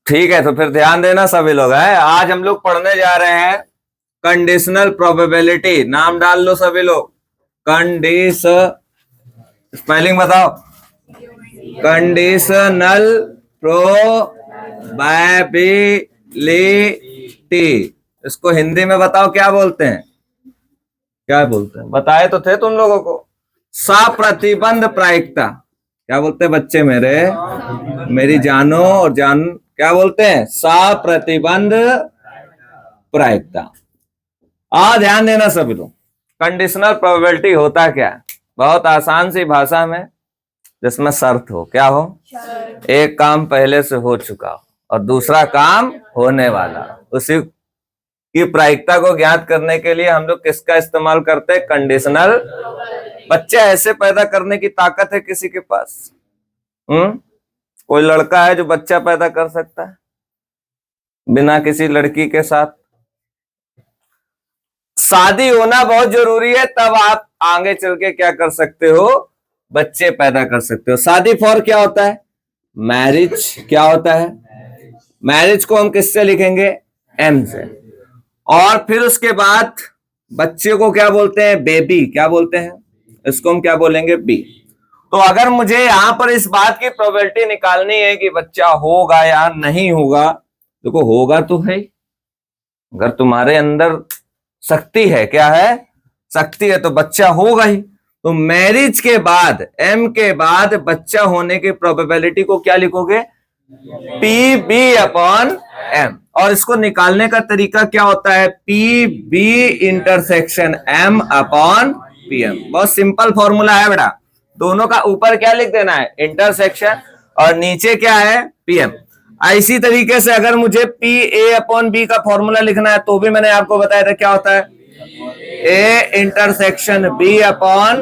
ठीक है, तो फिर ध्यान देना सभी लोग है। आज हम लोग पढ़ने जा रहे हैं कंडीशनल प्रोबेबिलिटी। नाम डाल लो सभी लोग। स्पेलिंग बताओ। कंडीशनल प्रोबेबिलिटी, इसको हिंदी में बताओ क्या बोलते हैं? क्या बोलते हैं? बताए तो थे तुम लोगों को। सप्रतिबंध प्रायिकता। क्या बोलते हैं बच्चे मेरे? मेरी जानो और जान, क्या बोलते हैं? सप्रतिबंध प्रायिकता। ध्यान देना सभी लोग। कंडीशनल प्रोबेबिलिटी होता क्या है? बहुत आसान सी भाषा में, जिसमें शर्त हो। क्या हो? एक काम पहले से हो चुका हो और दूसरा काम होने वाला, उसी की प्रायिकता को ज्ञात करने के लिए हम लोग किसका इस्तेमाल करते हैं? कंडीशनल। बच्चे ऐसे पैदा करने की ताकत है किसी के पास? कोई लड़का है जो बच्चा पैदा कर सकता है बिना किसी लड़की के साथ? शादी होना बहुत जरूरी है, तब आप आगे चल के क्या कर सकते हो? बच्चे पैदा कर सकते हो। शादी फॉर क्या होता है? मैरिज। क्या होता है? मैरिज को हम किससे लिखेंगे? एम से। और फिर उसके बाद बच्चे को क्या बोलते हैं? बेबी। क्या बोलते हैं? इसको हम क्या बोलेंगे? बी। तो अगर मुझे यहां पर इस बात की प्रोबेबिलिटी निकालनी है कि बच्चा होगा या नहीं होगा, देखो होगा तो है। अगर तुम्हारे अंदर शक्ति है, क्या है? शक्ति है, तो बच्चा होगा ही। तो मैरिज के बाद, एम के बाद बच्चा होने की प्रोबेबिलिटी को क्या लिखोगे? P B upon M. और इसको निकालने का तरीका क्या होता है? P B intersection M upon P M. बहुत सिंपल फॉर्मूला है बेटा। दोनों का ऊपर क्या लिख देना है? इंटरसेक्शन, और नीचे क्या है? P M. इसी तरीके से अगर मुझे पी ए अपॉन बी का फॉर्मूला लिखना है तो भी मैंने आपको बताया था क्या होता है? A intersection B upon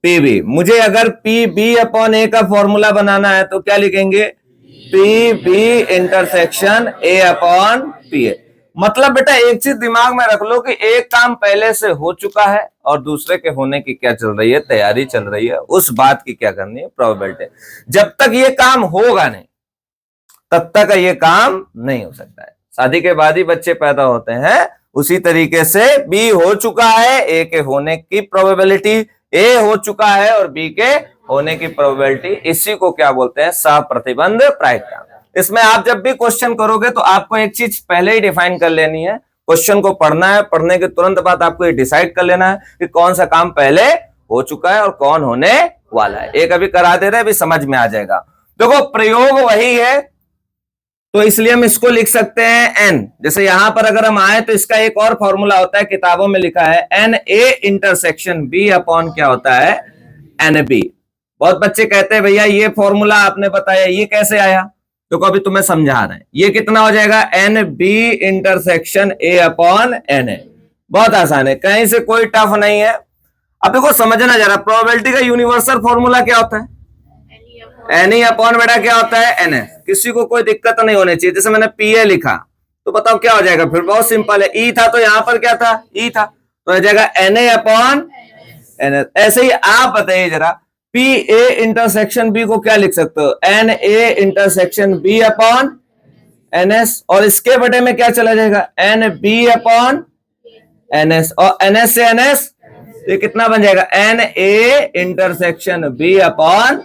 P B. मुझे अगर पी बी अपॉन ए का फॉर्मूला बनाना है तो क्या लिखेंगे? P B intersection A upon P A. मतलब बेटा एक चीज दिमाग में रख लो कि एक काम पहले से हो चुका है और दूसरे के होने की क्या चल रही है? तैयारी चल रही है। उस बात की क्या करनी है? प्रोबेबिलिटी। जब तक ये काम होगा नहीं तब तक ये काम नहीं हो सकता है। शादी के बाद ही बच्चे पैदा होते हैं। उसी तरीके से बी हो चुका है, ए के होने की प्रोबेबिलिटी, ए हो चुका है और बी के होने की प्रोबेबिलिटी, इसी को क्या बोलते हैं? सप्रतिबंध प्रायिकता। इसमें आप जब भी क्वेश्चन करोगे तो आपको एक चीज पहले ही डिफाइन कर लेनी है। क्वेश्चन को पढ़ना है, पढ़ने के तुरंत बाद आपको ये डिसाइड कर लेना है कि कौन सा काम पहले हो चुका है और कौन होने वाला है। एक अभी करा दे रहे हैं, अभी समझ में आ जाएगा। देखो प्रयोग वही है, तो इसलिए हम इसको लिख सकते हैं एन। जैसे यहां पर अगर हम आए तो इसका एक और फॉर्मूला होता है, किताबों में लिखा है N A intersection B upon क्या होता है? N B. बहुत बच्चे कहते हैं भैया ये फॉर्मूला आपने बताया, ये कैसे आया? तो अभी तुम्हें समझा रहे हैं। ये कितना हो जाएगा? N B intersection A upon N A. बहुत आसान है, कहीं से कोई टफ नहीं है। अब देखो समझना जरा, प्रोबेबिलिटी का यूनिवर्सल फॉर्मूला क्या होता है? एन ई अपॉन बेटा क्या होता है? N S. किसी को कोई दिक्कत नहीं होनी चाहिए। जैसे मैंने पी ए लिखा तो बताओ क्या हो जाएगा? फिर बहुत सिंपल है, ई था तो यहां पर क्या था? ई था, तो हो जाएगा N A upon N S. ऐसे ही आप बताइए जरा, पी ए इंटरसेक्शन बी को क्या लिख सकते हो? N A intersection B upon N S. और इसके बटे में क्या चला जाएगा? N B upon N S. और एन एस से एन एस, तो ये कितना बन जाएगा? N A intersection B upon.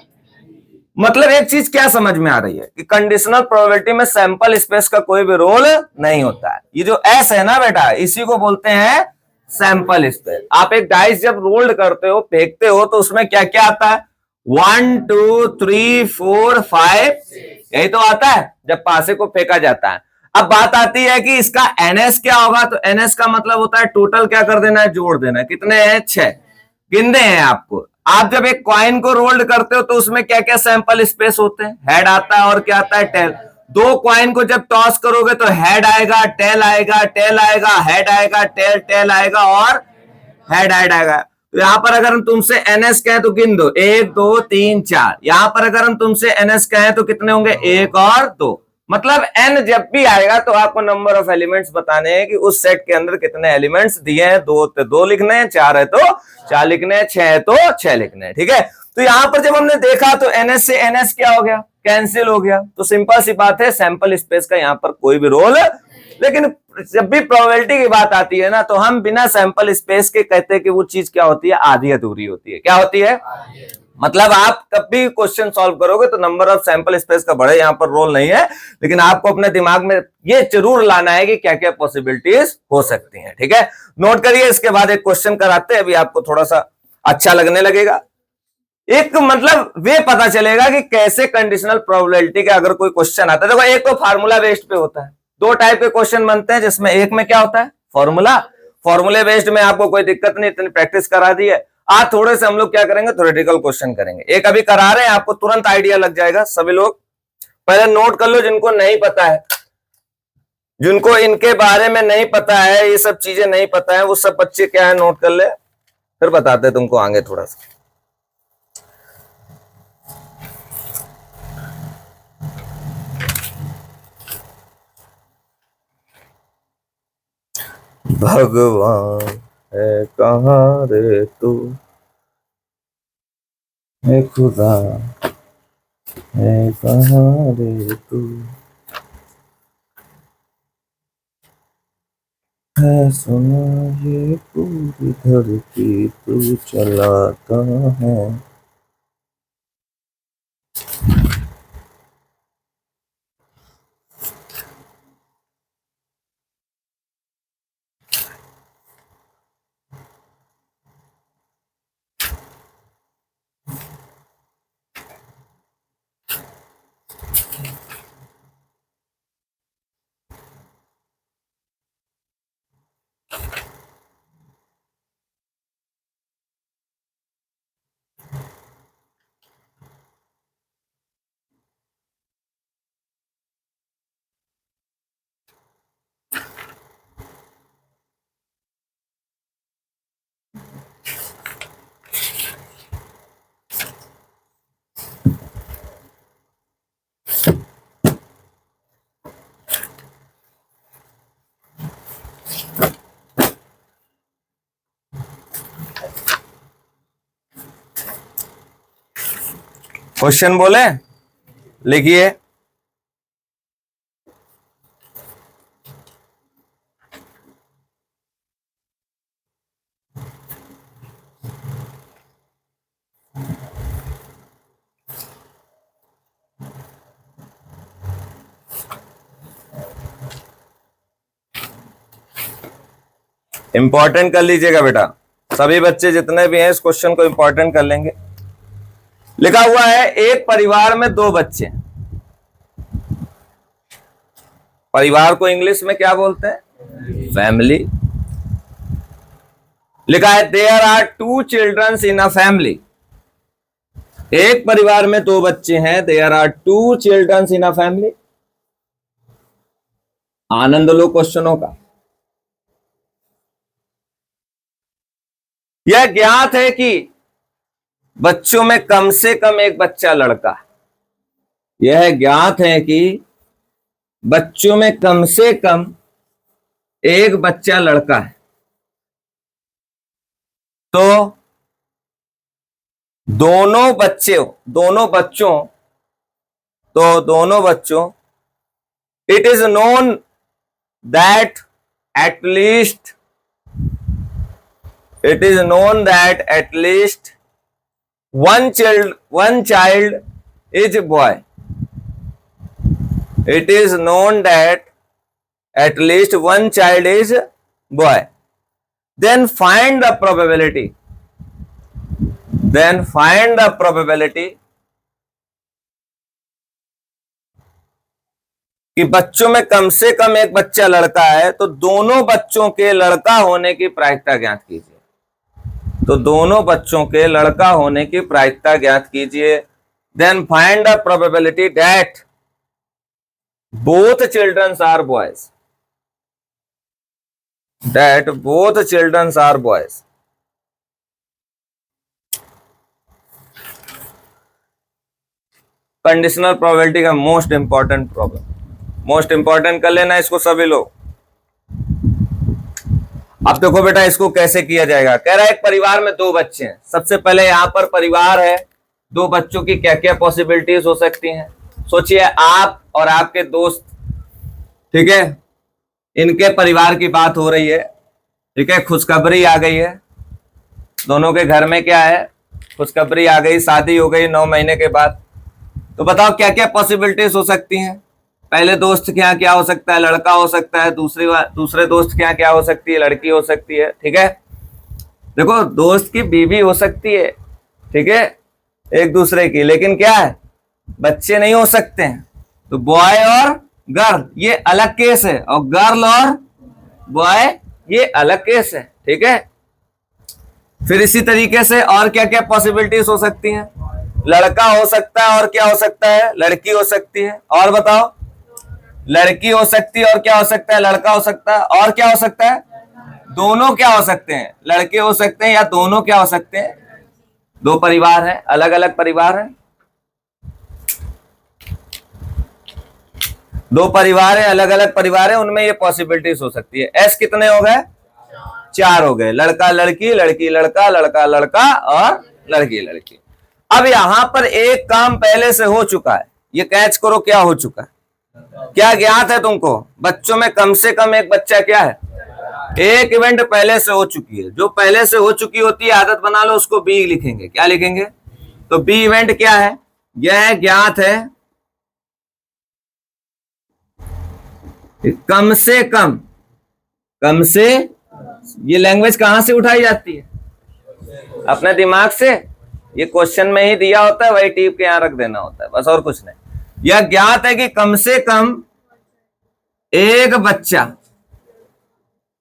मतलब एक चीज क्या समझ में आ रही है कि कंडीशनल प्रोबेबिलिटी में सैंपल स्पेस का कोई भी रोल नहीं होता है। ये जो एस है ना बेटा, इसी को बोलते हैं सैंपल स्पेस। आप एक डाइस जब रोल्ड करते हो, फेंकते हो, तो उसमें क्या क्या आता है? 1 2 3 4 5, यही तो आता है जब पासे को फेंका जाता है। अब बात आती है कि इसका एनएस क्या होगा? तो एनएस का मतलब होता है टोटल क्या कर देना है? जोड़ देना है। कितने हैं? 6 गिनने हैं आपको। आप जब एक कॉइन को रोल्ड करते हो तो उसमें क्या क्या सैंपल स्पेस होते हैं? हेड आता है और क्या आता है? टेल। दो कॉइन को जब टॉस करोगे तो हेड आएगा, टेल आएगा, टेल आएगा, हेड आएगा, टेल, टेल आएगा और हेड आएगा। तो यहां पर अगर हम तुमसे एनएस कहें तो गिन दो, 1 2 3 4। यहां पर अगर हम तुमसे एनएस कहें तो कितने होंगे? 1 और 2। मतलब एन जब भी आएगा तो आपको नंबर ऑफ एलिमेंट्स बताने हैं कि उस सेट के अंदर कितने एलिमेंट्स दिए हैं। 2 तो 2 लिखने हैं, 4 है तो 4 लिखने हैं, 6 है तो 6 लिखने हैं। ठीक है, तो यहां पर जब हमने देखा तो एनएस से एनएस क्या हो गया? कैंसिल हो गया। तो सिंपल सी बात है, सैंपल स्पेस का यहां पर कोई भी रोल। लेकिन जब भी प्रोबेबिलिटी की बात आती है ना, तो हम बिना सैंपल स्पेस के कहते हैं कि वो चीज क्या होती है, आधी अधूरी होती है। क्या होती है? मतलब आप कभी क्वेश्चन सॉल्व करोगे तो नंबर ऑफ सैंपल स्पेस का बड़े यहां पर रोल नहीं है, लेकिन आपको अपने दिमाग में ये जरूर लाना है कि क्या क्या पॉसिबिलिटीज हो सकती हैं। ठीक है, नोट करिए। इसके बाद एक क्वेश्चन कराते हैं, अभी आपको थोड़ा सा अच्छा लगने लगेगा। एक मतलब वे पता चलेगा कि कैसे कंडीशनल प्रोबेबिलिटी का अगर कोई क्वेश्चन आता है। देखो, एक तो फार्मूला बेस्ड पे होता है। दो टाइप के क्वेश्चन बनते हैं, जिसमें एक में क्या होता है, फॉर्मूला। फॉर्मूले बेस्ड में आपको कोई दिक्कत नहीं, इतनी प्रैक्टिस करा दी है। आज थोड़े से हम लोग क्या करेंगे, थ्योरेटिकल क्वेश्चन करेंगे। एक अभी करा रहे हैं, आपको तुरंत आइडिया लग जाएगा। सभी लोग पहले नोट कर लो, जिनको नहीं पता है, जिनको इनके बारे में नहीं पता है, ये सब चीजें नहीं पता है, वो सब बच्चे क्या है, नोट कर ले, फिर बताते हैं तुमको आगे थोड़ा सा। भगवान है कहाँ रे तू, है खुदा है कहाँ रे तू, है सुना ये पूरी धरती तू चलाता है। क्वेश्चन बोले, लिखिए। इंपॉर्टेंट कर लीजिएगा बेटा, सभी बच्चे जितने भी हैं इस क्वेश्चन को इंपॉर्टेंट कर लेंगे। लिखा हुआ है, एक परिवार में दो बच्चे। परिवार को इंग्लिश में क्या बोलते हैं, फैमिली। लिखा है, there are two childrens in a family. एक परिवार में दो बच्चे हैं, there are two childrens in a family. आनंद लो क्वेश्चनों का। यह ज्ञात है कि बच्चों में कम से कम एक बच्चा लड़का है। यह ज्ञात है कि बच्चों में कम से कम एक बच्चा लड़का है। तो दोनों बच्चों it is known that at least one child is a boy. It is known that at least one child is a boy. Then find the probability कि बच्चों में कम से कम एक बच्चा लड़का है, तो दोनों बच्चों के लड़का होने की प्रायिकता ज्ञात कीजिए। तो दोनों बच्चों के लड़का होने की प्रायिकता ज्ञात कीजिए। Then find the probability that both childrens are boys. Conditional probability का most important problem, most important कर लेना इसको सभी लोग। अब देखो बेटा, इसको कैसे किया जाएगा। कह रहा है एक परिवार में दो बच्चे हैं। सबसे पहले यहां पर परिवार है, दो बच्चों की क्या क्या पॉसिबिलिटीज हो सकती हैं। सोचिए आप और आपके दोस्त, ठीक है, इनके परिवार की बात हो रही है, ठीक है, खुशखबरी आ गई है, दोनों के घर में क्या है, खुशखबरी आ गई, शादी हो गई 9 महीने के बाद। तो बताओ क्या क्या पॉसिबिलिटीज हो सकती हैं। पहले दोस्त के यहाँ क्या हो सकता है, लड़का हो सकता है, दूसरे दोस्त के यहाँ क्या हो सकती है, लड़की हो सकती है, ठीक है। देखो दोस्त की बीवी हो सकती है, ठीक है, एक दूसरे की, लेकिन क्या है, बच्चे नहीं हो सकते हैं। तो बॉय और गर्ल ये अलग केस है, और गर्ल और बॉय ये अलग केस है, ठीक है। फिर इसी तरीके से और क्या क्या पॉसिबिलिटीज हो सकती हैं। लड़का हो सकता है और क्या हो सकता है, लड़की हो सकती है। और बताओ, लड़की हो सकती है और क्या हो सकता है, लड़का हो सकता है। और क्या हो सकता है, दोनों क्या हो सकते हैं, लड़के हो सकते हैं या दोनों क्या हो सकते हैं, दो परिवार हैं, अलग अलग परिवार हैं, दो परिवार है, अलग अलग परिवार है, उनमें ये पॉसिबिलिटीज हो सकती है। एस कितने हो गए, 4 हो गए, लड़का लड़की, लड़की लड़का, लड़का लड़का और लड़की लड़की। अब यहां पर एक काम पहले से हो चुका है, ये कैच करो क्या हो चुका है, क्या ज्ञात है तुमको, बच्चों में कम से कम एक बच्चा क्या है, एक इवेंट पहले से हो चुकी है। जो पहले से हो चुकी होती है आदत बना लो, उसको बी लिखेंगे। क्या लिखेंगे, तो बी इवेंट क्या है, यह ज्ञात है कम से कम, कम से, ये लैंग्वेज कहां से उठाई जाती है, अपने दिमाग से। ये क्वेश्चन में ही दिया होता है, वही टीप के यहां रख देना होता है, बस और कुछ नहीं। यह ज्ञात है कि कम से कम एक बच्चा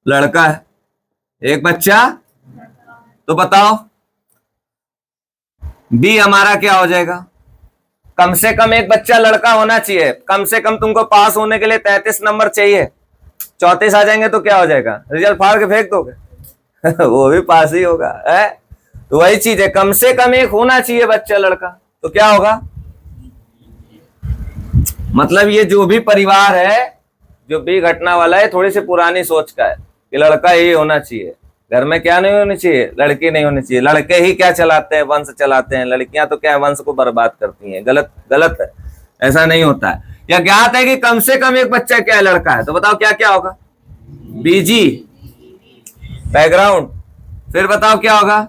लड़का है, एक बच्चा। तो बताओ बी हमारा क्या हो जाएगा, कम से कम एक बच्चा लड़का होना चाहिए। कम से कम तुमको पास होने के लिए 33 नंबर चाहिए, 34 आ जाएंगे तो क्या हो जाएगा, रिजल्ट फाड़ के फेंक दोगे वो भी पास ही होगा, है। तो वही चीज है, कम से कम एक होना चाहिए बच्चा लड़का, तो क्या होगा, मतलब ये जो भी परिवार है, जो भी घटना वाला है, थोड़ी सी पुरानी सोच का है कि लड़का ही होना चाहिए, घर में क्या नहीं होनी चाहिए, लड़की नहीं होनी चाहिए। लड़के ही क्या चलाते हैं, वंश चलाते हैं, लड़कियां तो क्या वंश को बर्बाद करती हैं। गलत गलत है, ऐसा नहीं होता है। या ज्ञात है कि कम से कम एक बच्चा क्या है, लड़का है। तो बताओ क्या क्या होगा, बीजी बैकग्राउंड, फिर बताओ क्या होगा,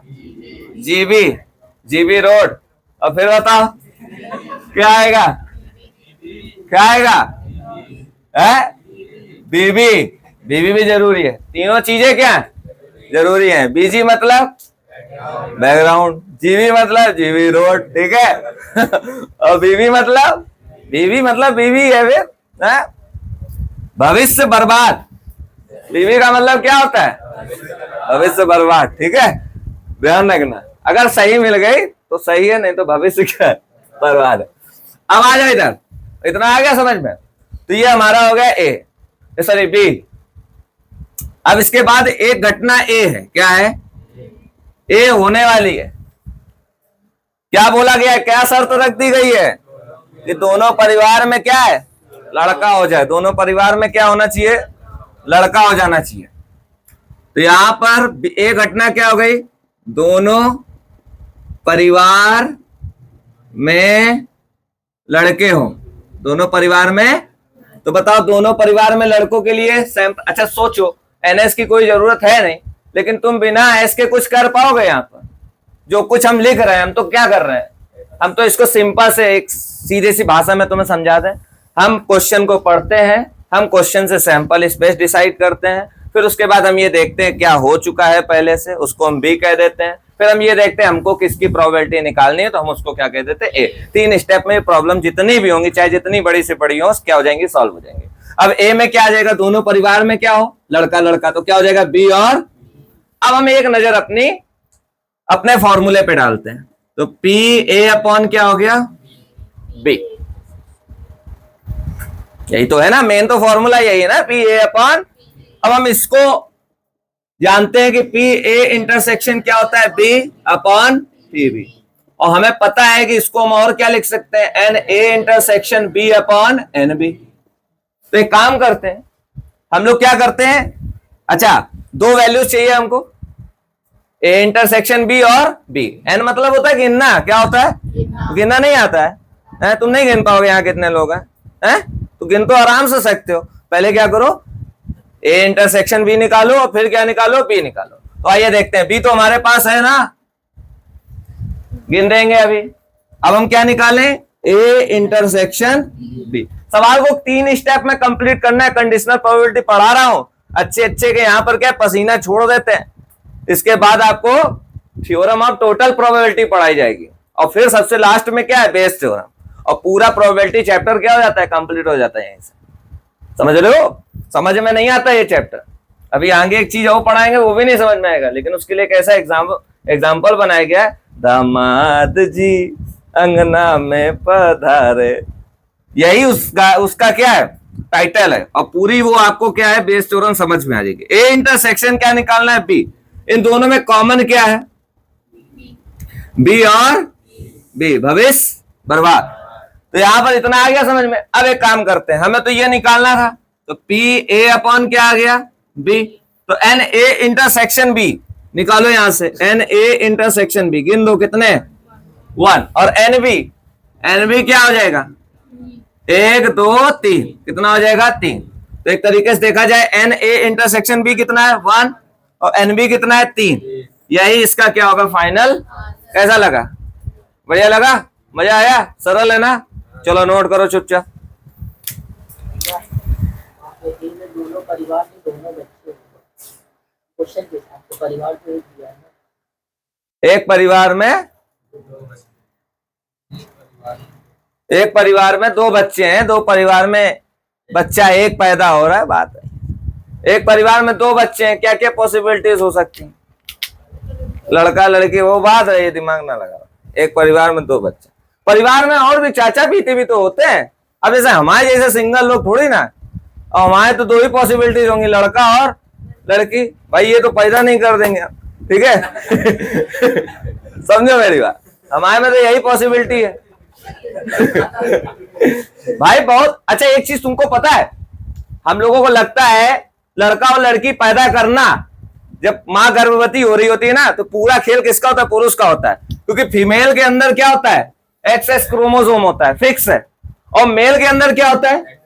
जीबी, जीबी रोड, और फिर बताओ क्या आएगा, क्या आएगा, है बीबी, बीबी भी जरूरी है। तीनों चीजें क्या है, जरूरी है। बीजी मतलब बैकग्राउंड, जीबी मतलब जीबी रोड, ठीक है और बीवी मतलब, बीवी मतलब बीवी है फिर, भविष्य बर्बाद। बीवी का मतलब क्या होता है, भविष्य बर्बाद, ठीक है, ध्यान रखना। अगर सही मिल गई तो सही है, नहीं तो भविष्य क्या है, बर्बाद है। अब आ जाए इधर, इतना आ गया समझ में। तो ये हमारा हो गया ए, सॉरी बी। अब इसके बाद एक घटना ए है, क्या है, ए होने वाली है। क्या बोला गया है, क्या शर्त रख दी गई है कि दोनों परिवार में क्या है, लड़का हो जाए। दोनों परिवार में क्या होना चाहिए, लड़का हो जाना चाहिए। तो यहां पर एक घटना क्या हो गई, दोनों परिवार में लड़के हो, दोनों परिवार में। तो बताओ दोनों परिवार में लड़कों के लिए सैंपल, अच्छा सोचो, एनएस की कोई जरूरत है नहीं, लेकिन तुम बिना एस के कुछ कर पाओगे। यहाँ पर जो कुछ हम लिख रहे हैं, हम तो क्या कर रहे हैं, हम तो इसको सिंपल से एक सीधे सी भाषा में तुम्हें समझा दें। हम क्वेश्चन को पढ़ते हैं, हम क्वेश्चन से सैंपल स्पेस डिसाइड करते हैं, फिर उसके बाद हम ये देखते हैं क्या हो चुका है पहले से, उसको हम बी कह देते हैं। फिर हम ये देखते हैं हमको किसकी प्रोबेबिलिटी निकालनी है, तो हम उसको क्या कह देते हैं, ए। 3 स्टेप में प्रॉब्लम जितनी भी होंगी, चाहे जितनी बड़ी से बड़ी हो, क्या हो जाएंगी, सॉल्व हो जाएंगे। अब ए में क्या आ जाएगा, दोनों परिवार में क्या हो, लड़का लड़का, तो क्या हो जाएगा, बी। और अब हम एक नजर अपने फॉर्मूले पे डालते हैं। तो पी ए अपॉन क्या हो गया, बी। यही तो है ना, मेन तो फॉर्मूला यही है ना, पी ए अपॉन। अब हम इसको जानते हैं कि पी ए इंटरसेक्शन क्या होता है, बी अपॉन पी बी। और हमें पता है कि इसको हम और क्या लिख सकते हैं, N A intersection B upon N B. तो एक काम करते हैं, हम लोग क्या करते हैं, अच्छा 2 वैल्यूज चाहिए हमको, ए इंटरसेक्शन बी और बी। एन मतलब होता है गिनना, क्या होता है, गिनना नहीं आता है, है? तुम नहीं गिन पाओगे यहाँ कितने लोग हैं? तो गिन तो आराम से सकते हो। पहले क्या करो, ए इंटरसेक्शन बी निकालो और फिर क्या निकालो, बी निकालो। तो आइए देखते हैं, बी तो हमारे पास है ना, गिन देंगे अभी। अब हम क्या निकालें, ए इंटरसेक्शन बी। सवाल को 3 स्टेप में कंप्लीट करना है। कंडीशनल प्रोबेबिलिटी पढ़ा रहा हूं अच्छे के, यहां पर क्या पसीना छोड़ देते हैं। इसके बाद आपको थ्योरम ऑफ टोटल प्रोबेबिलिटी पढ़ाई जाएगी और फिर सबसे लास्ट में क्या है, बेस थ्योरम। और पूरा प्रोबेबिलिटी चैप्टर क्या हो जाता है, कंप्लीट हो जाता है यहीं से। समझ रहे हो? समझ में नहीं आता ये चैप्टर। अभी आगे एक चीज और पढ़ाएंगे, वो भी नहीं समझ में आएगा, लेकिन उसके लिए एक ऐसा एग्जाम्पल बनाया गया है, दामाद जी अंगना में पधारे। यही उसका क्या है, टाइटल है। और पूरी वो आपको क्या है, बेस थ्योरम समझ में आ जाएगी। ए इंटरसेक्शन क्या निकालना है, बी। इन दोनों में कॉमन क्या है, बी और बी, भविष्य बर्बाद। तो यहां पर इतना आ गया समझ में। अब एक काम करते हैं, हमें तो ये निकालना था, तो पी ए अपॉन क्या आ गया, बी। तो एन ए इंटरसेक्शन बी निकालो यहां से, एन ए इंटरसेक्शन बी। गिन दो कितने, 1। और एन बी क्या हो जाएगा, 1 2 3। कितना हो जाएगा, 3। तो एक तरीके से देखा जाए, एन ए इंटरसेक्शन बी कितना है, 1, और एन बी कितना है, 3। यही इसका क्या होगा, फाइनल। कैसा लगा, बढ़िया लगा, मजा आया, सरल है ना? चलो नोट करो चुपचाप। दोनों परिवार में दोनों बच्चे, क्वेश्चन के साथ तो परिवार को एक दिया है ना। एक परिवार में 2 बच्चे हैं, 2 परिवार में बच्चा एक पैदा हो रहा है। बात है, एक परिवार में 2 बच्चे हैं, क्या क्या पॉसिबिलिटीज हो सकती हैं, लड़का लड़की, वो बात है, ये दिमाग ना लगा। एक परिवार में 2 बच्चे, परिवार में और भी चाचा पीते भी तो होते हैं। अब जैसे हमारे जैसे सिंगल लोग थोड़ी ना, और हमारे तो 2 ही पॉसिबिलिटीज होंगी, लड़का और लड़की। भाई ये तो पैदा नहीं कर देंगे, ठीक है? समझो मेरी बात, हमारे में तो यही पॉसिबिलिटी है। भाई बहुत अच्छा, एक चीज तुमको पता है, हम लोगों को लगता है लड़का और लड़की पैदा करना, जब माँ गर्भवती हो रही होती है ना, तो पूरा खेल किसका होता है, पुरुष का होता है। क्योंकि फीमेल के अंदर क्या होता है, एक्स क्रोमोसोम होता है, फिक्स है। और मेल के अंदर क्या होता है,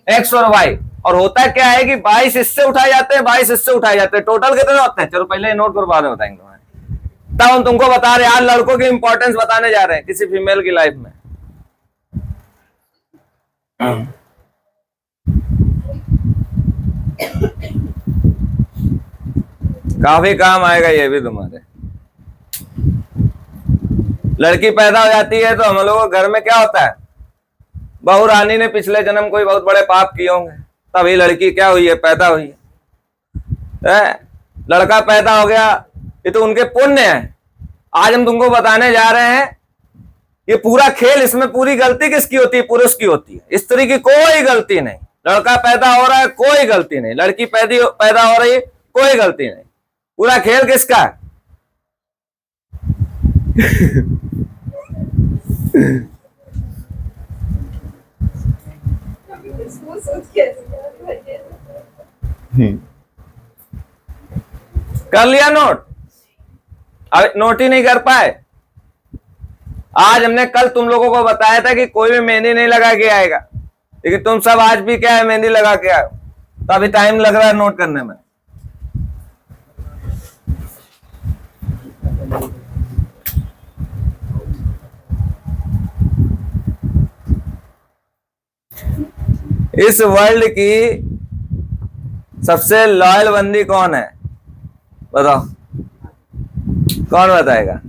एक्स और वाई। और होता क्या है कि 22 इससे उठाए जाते हैं, 22 इससे उठाए जाते हैं। टोटल कितने होते हैं, चलो पहले नोट करो, बाद में बताएंगे तुम्हारे। तब हम तुमको बता रहे हैं, आज लड़कों की इंपॉर्टेंस बताने जा रहे हैं किसी फीमेल की लाइफ में। काफी काम आएगा ये भी तुम्हारे। लड़की पैदा हो जाती है तो हम लोगों के घर में क्या होता है, बहू रानी ने पिछले जन्म कोई बहुत बड़े पाप किए होंगे, तभी लड़की क्या हुई है, पैदा हुई है। लड़का पैदा हो गया, ये तो उनके पुण्य है। आज हम तुमको बताने जा रहे हैं, ये पूरा खेल, इसमें पूरी गलती किसकी होती है, पुरुष की होती है। स्त्री की कोई गलती नहीं। लड़का पैदा हो रहा है, कोई गलती नहीं। लड़की पैदा हो रही है, कोई गलती नहीं। पूरा खेल किसका है? कर लिया नोट? अब नोट ही नहीं कर पाए। आज हमने कल तुम लोगों को बताया था कि कोई भी मेहंदी नहीं लगा के आएगा, लेकिन तुम सब आज भी क्या है, मेहंदी लगा के आओ। तो अभी टाइम लग रहा है नोट करने में। इस वर्ल्ड की सबसे लॉयल बंदी कौन है, बताओ, कौन बताएगा?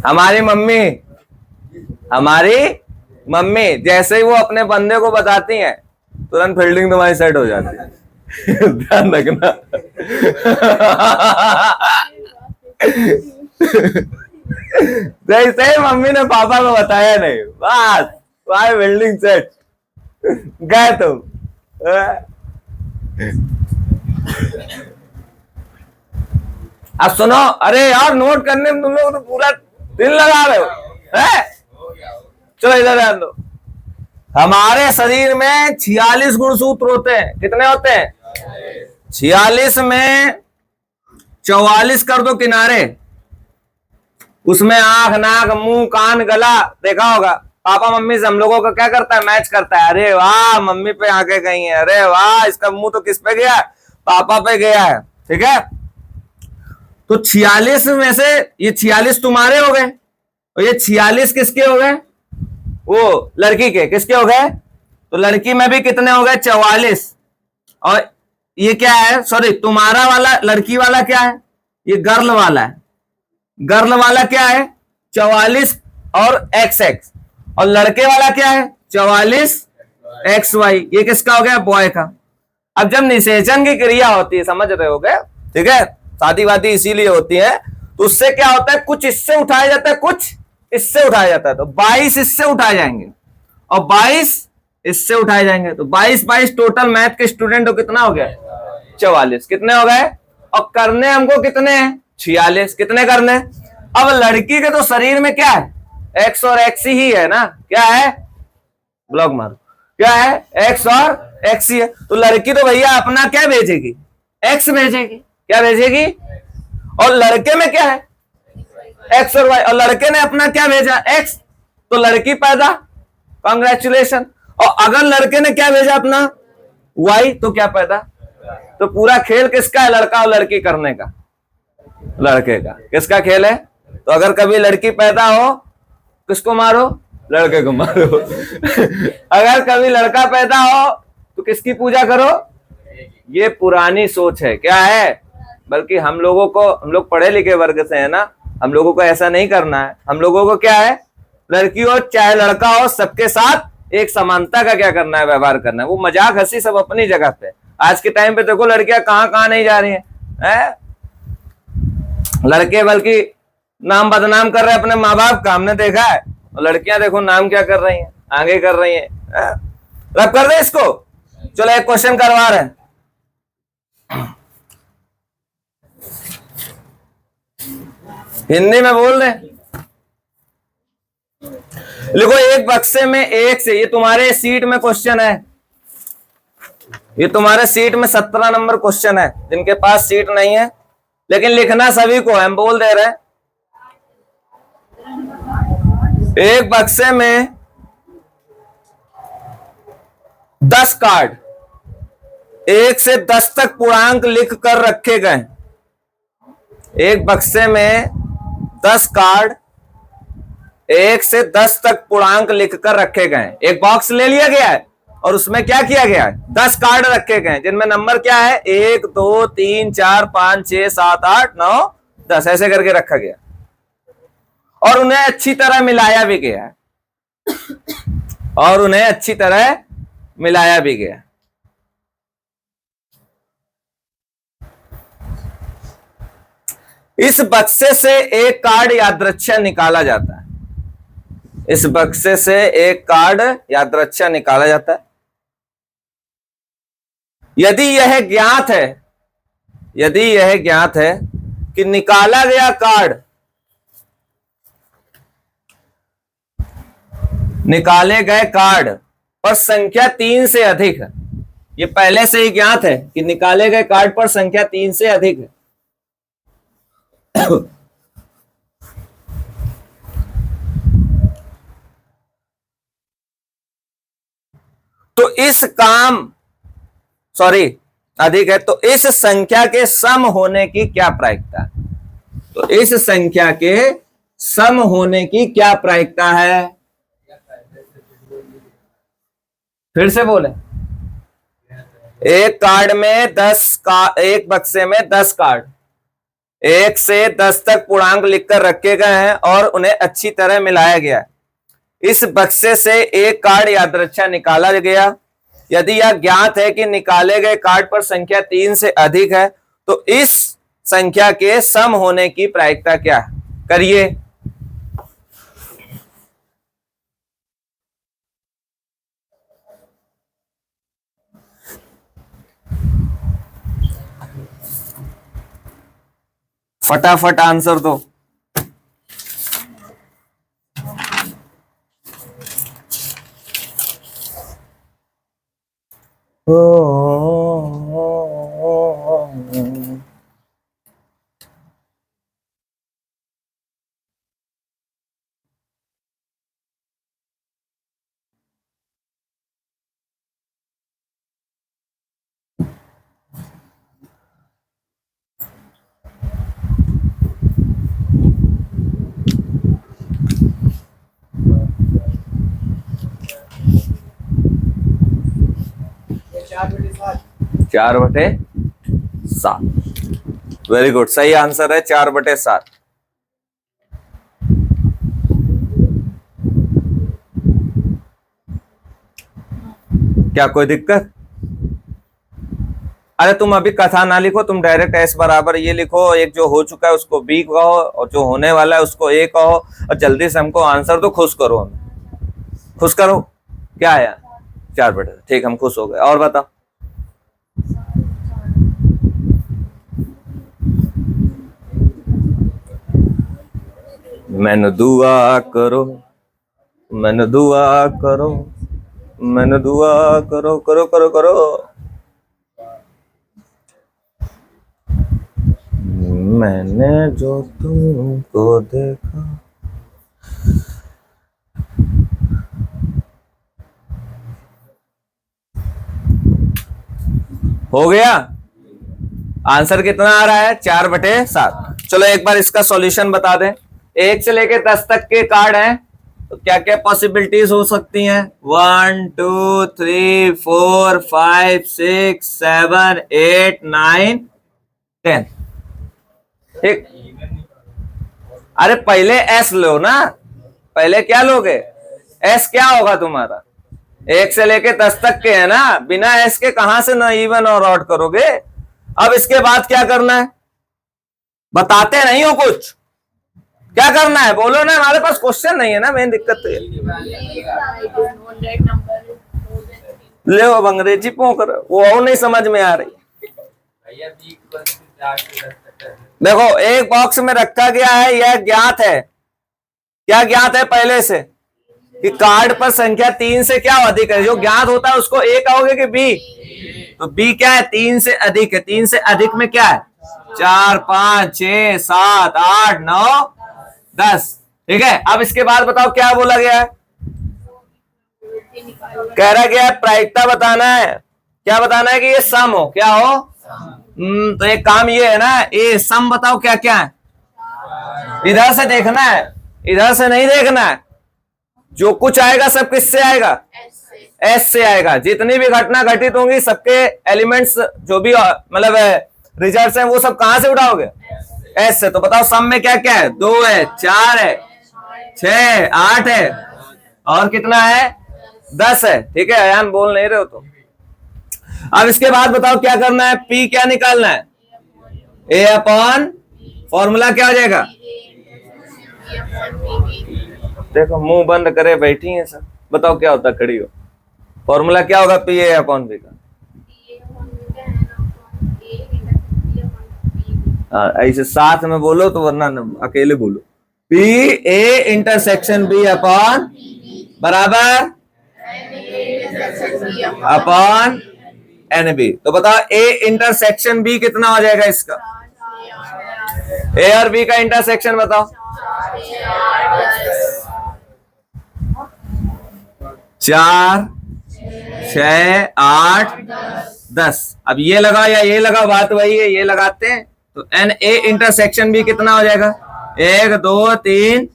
हमारी मम्मी जैसे ही वो अपने बंदे को बताती हैं, तुरंत फील्डिंग तुम्हारी सेट हो जाती है। ध्यान रखना। जैसे ही मम्मी ने पापा को बताया नहीं, बस तुम्हारी फील्डिंग सेट, गए तुम। अब सुनो, अरे यार नोट करने में तुम लोग तो पूरा दिन लगा रहे हो, है? चलो इधर ध्यान दो। हमारे शरीर में 46 गुणसूत्र होते हैं। कितने होते हैं? 46 में 44 कर दो किनारे, उसमें आंख, नाक, मुंह, कान, गला देखा होगा। पापा मम्मी से हम लोगों का क्या करता है, मैच करता है। अरे वाह मम्मी पे आंखें गई हैं, अरे वाह इसका मुंह तो किस पे गया है, पापा पे गया है। ठीक है, तो 46 में से ये 46 तुम्हारे हो गए और ये 46 किसके हो गए, वो लड़की के किसके हो गए। तो लड़की में भी कितने हो गए, 44। और ये क्या है, सॉरी तुम्हारा वाला लड़की वाला क्या है, ये गर्ल वाला है। गर्ल वाला क्या है 44 और XX, और लड़के वाला क्या है 44 XY। ये किसका हो गया, बॉय का। अब जब निषेचन की क्रिया होती है, समझ रहे हो गए, ठीक है, शादी वादी इसीलिए होती है। तो उससे क्या होता है, कुछ इससे उठाया जाता है, कुछ इससे उठाया जाता है। तो 22 इससे उठाए जाएंगे और 22 इससे उठाए जाएंगे। तो 22 टोटल मैथ के स्टूडेंट हो कितना हो गया, 44। कितने हो गए, और करने हमको कितने हैं, 46। कितने करने। अब लड़की के तो शरीर में क्या है, X और X ही है ना, क्या है, ब्लॉक मारो, क्या है, X और X ही है। तो लड़की तो भैया अपना क्या भेजेगी, X भेजेगी, क्या भेजेगी। और लड़के में क्या है, X और Y, और लड़के ने अपना क्या भेजा, X, तो लड़की पैदा, कांग्रेचुलेशन। और अगर लड़के ने क्या भेजा अपना Y, तो क्या पैदा। तो पूरा खेल किसका है, लड़का और लड़की करने का, लड़के का। किसका खेल है। तो अगर कभी लड़की पैदा हो, किसको मारो, लड़के को मारो। अगर कभी लड़का पैदा हो तो किसकी पूजा करो। ये पुरानी सोच है, क्या है, बल्कि हम लोगों को, हम लोग पढ़े लिखे वर्ग से है ना, हम लोगों को ऐसा नहीं करना है। हम लोगों को क्या है, लड़की हो चाहे लड़का हो, सबके साथ एक समानता का क्या करना है, व्यवहार करना है। वो मजाक हंसी सब अपनी जगह पे। आज के टाइम पे देखो लड़कियां कहां कहां नहीं जा रही है? लड़के बल्कि नाम बदनाम कर रहे हैं अपने माँ बाप का, हमने देखा है। और लड़कियां देखो नाम क्या कर रही हैं, आगे कर रही हैं। रब कर दे इसको। चलो एक क्वेश्चन करवा रहे हैं, हिंदी में बोल रहे। लिखो, एक बक्से में एक से, ये तुम्हारे सीट में क्वेश्चन है, ये तुम्हारे सीट में 17 नंबर क्वेश्चन है। जिनके पास सीट नहीं है, लेकिन लिखना सभी को है, हम बोल दे रहे हैं। एक बक्से में 10 कार्ड 1 से 10 तक पूर्णांक लिख कर रखे गए। एक बक्से में 10 कार्ड 1 से 10 तक पूर्णांक लिख कर रखे गए। एक बॉक्स ले लिया गया है और उसमें क्या किया गया है, 10 कार्ड रखे गए, जिनमें नंबर क्या है, 1 2 3 4 5 6 7 8 9 10, ऐसे करके रखा गया। और उन्हें अच्छी तरह मिलाया भी गया है, और उन्हें अच्छी तरह मिलाया भी गया। इस बक्से से एक कार्ड यादृच्छा निकाला जाता है। इस बक्से से एक कार्ड यादृच्छा निकाला जाता है। यदि यह ज्ञात है, यदि यह ज्ञात है कि निकाला गया कार्ड, निकाले गए कार्ड पर संख्या 3 से अधिक है। ये पहले से ही ज्ञात है कि निकाले गए कार्ड पर संख्या 3 से अधिक है। तो इस काम, सॉरी अधिक है, तो इस संख्या के सम होने की क्या प्रायिकता है। तो इस संख्या के सम होने की क्या प्रायिकता है। फिर से बोले, एक कार्ड में 10 का, एक बक्से में 10 कार्ड 1 से 10 तक पूर्णांक लिखकर रखे गए हैं और उन्हें अच्छी तरह मिलाया गया। इस बक्से से एक कार्ड यादृच्छा निकाला गया। यदि यह ज्ञात है कि निकाले गए कार्ड पर संख्या 3 से अधिक है, तो इस संख्या के सम होने की प्रायिकता क्या है, करिए। फटाफट आंसर दो। 4/7। वेरी गुड, सही आंसर है 4/7। क्या कोई दिक्कत? अरे तुम अभी कथा ना लिखो, तुम डायरेक्ट S बराबर ये लिखो, एक जो हो चुका है उसको B कहो और जो होने वाला है उसको A कहो, और जल्दी से हमको आंसर तो खुश करो, हमें खुश करो। क्या है 4/7? ठीक, हम खुश हो गए। और बताओ। मैंने दुआ करो, मैंने दुआ करो, मैंने दुआ करो, करो करो करो। मैंने जो तुमको देखा। हो गया? आंसर कितना आ रहा है? 4/7। चलो एक बार इसका सॉल्यूशन बता दें। 1 से लेके 10 तक के कार्ड हैं, तो क्या क्या पॉसिबिलिटीज हो सकती हैं? 1 2 3 4 5 6 7 8 9 10। ठीक, अरे पहले एस लो ना, पहले क्या लोगे? एस क्या होगा तुम्हारा? 1 से लेके 10 तक के है ना, बिना एस के कहां से ना इवन और ऑड करोगे? अब इसके बाद क्या करना है? बताते नहीं हो कुछ, क्या करना है बोलो ना, हमारे पास क्वेश्चन नहीं है ना, मेन दिक्कत तो ये। ले अब अंग्रेजी पोंक रहे, वो नहीं समझ में आ रही। देखो एक बॉक्स में रखा गया है, यह ज्ञात है। क्या ज्ञात है पहले से? कि कार्ड पर संख्या 3 से क्या अधिक है। जो ज्ञात होता है उसको A कहोगे कि B? तो B क्या है? 3 से अधिक है। 3 से अधिक में क्या है? 4 5 6 7 8 9 10। ठीक है, अब इसके बाद बताओ क्या बोला गया है? कह रहा गया है प्रायिकता बताना है। क्या बताना है? कि ये सम हो। क्या हो? तो एक काम ये है ना, ये सम बताओ क्या क्या है। इधर से देखना है, इधर से नहीं देखना है। जो कुछ आएगा सब किससे आएगा? एस से आएगा। जितनी भी घटना घटित होंगी सबके एलिमेंट्स जो भी मतलब रिजल्ट्स हैं वो सब कहां से उठाओगे? एस से। तो बताओ सम में क्या क्या है? 2 है, 4 है, 6 8 है, और कितना है? 10 है। ठीक है, अयान बोल नहीं रहे हो तो। अब इसके बाद बताओ क्या करना है? P क्या निकालना है? A अपॉन फॉर्मूला क्या हो जाएगा? देखो मुंह बंद करे बैठी है सब, बताओ क्या होता? खड़ी हो। फॉर्मूला क्या होगा P A अपॉन B का? ऐसे साथ में बोलो तो, वरना अकेले बोलो। P A intersection B upon बराबर अपॉन NB। तो बताओ A इंटरसेक्शन B कितना हो जाएगा इसका? A और B का इंटरसेक्शन बताओ। 4 6 8 10। अब ये लगा या ये लगा, बात वही है, ये लगाते हैं तो NA इंटरसेक्शन B कितना हो जाएगा? 1 2 3,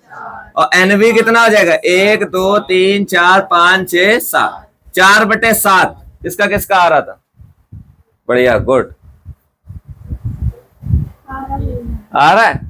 और NB कितना हो जाएगा? 1 2 3 4 5 6 7। 4/7 इसका किसका आ रहा था? बढ़िया, गुड। आ रहा है?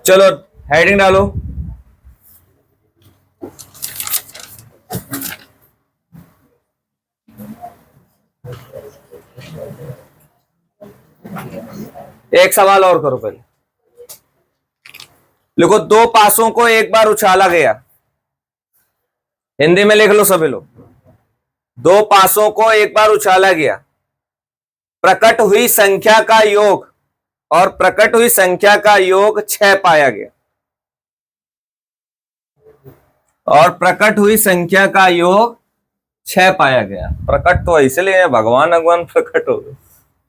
चलो हेडिंग डालो। एक सवाल और करो पहले। लिखो 2 पासों को एक बार उछाला गया। हिंदी में लिख लो सभी लोग। दो पासों को एक बार उछाला गया, प्रकट हुई संख्या का योग और प्रकट हुई संख्या का योग 6 पाया गया, और प्रकट हुई संख्या का योग 6 पाया गया। प्रकट तो इसलिए भगवान प्रकट हो गए।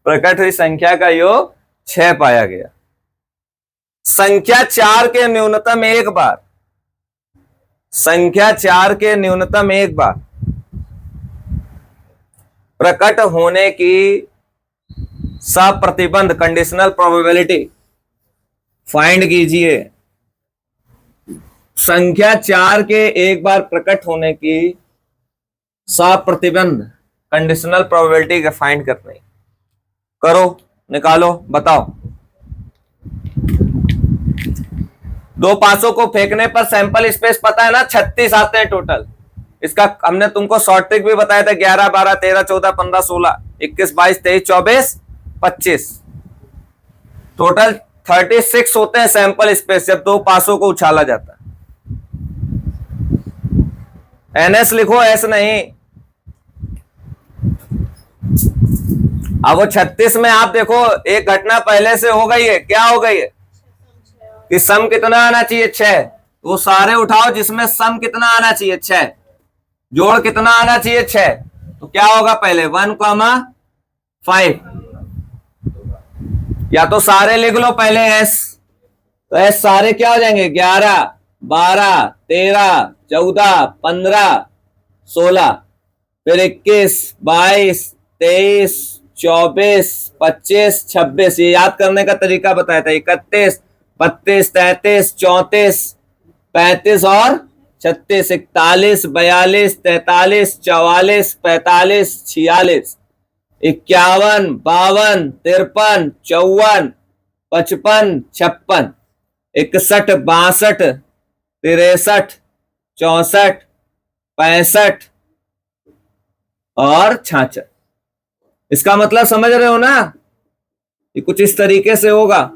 प्रकट हुई संख्या का योग 6 पाया गया। संख्या 4 के न्यूनतम एक बार, संख्या 4 के न्यूनतम एक बार प्रकट होने की सप्रतिबंध कंडीशनल प्रोबेबिलिटी फाइंड कीजिए। संख्या 4 के एक बार प्रकट होने की सप्रतिबंध कंडीशनल प्रोबेबिलिटी का फाइंड करना। करो, निकालो, बताओ। दो पासों को फेंकने पर सैंपल स्पेस पता है ना, 36 आते हैं टोटल। इसका हमने तुमको शॉर्ट ट्रिक भी बताया था, 11 12 13 14 15 16 21 22 23 24 25, टोटल 36 होते हैं सैंपल स्पेस जब दो पासों को उछाला जाता है। एनएस लिखो, एस नहीं। अब वो 36 में आप देखो एक घटना पहले से हो गई है। क्या हो गई है कि सम कितना आना चाहिए 6, वो सारे उठाओ जिसमें सम कितना आना चाहिए 6, जोड़ कितना आना चाहिए 6, तो क्या होगा पहले 1,5, या तो सारे लिख लो पहले एस, तो एस सारे क्या हो जाएंगे 11 12 13 14 15 16, फिर 21 22 23 24 25 26। ये याद करने का तरीका बताया था, 31 32 33 34 35 और 36, 41 42 43 44 45 46 51 52 53 54 55 56 61 62 63 64 65 और 66। इसका मतलब समझ रहे हो ना, ये कुछ इस तरीके से होगा।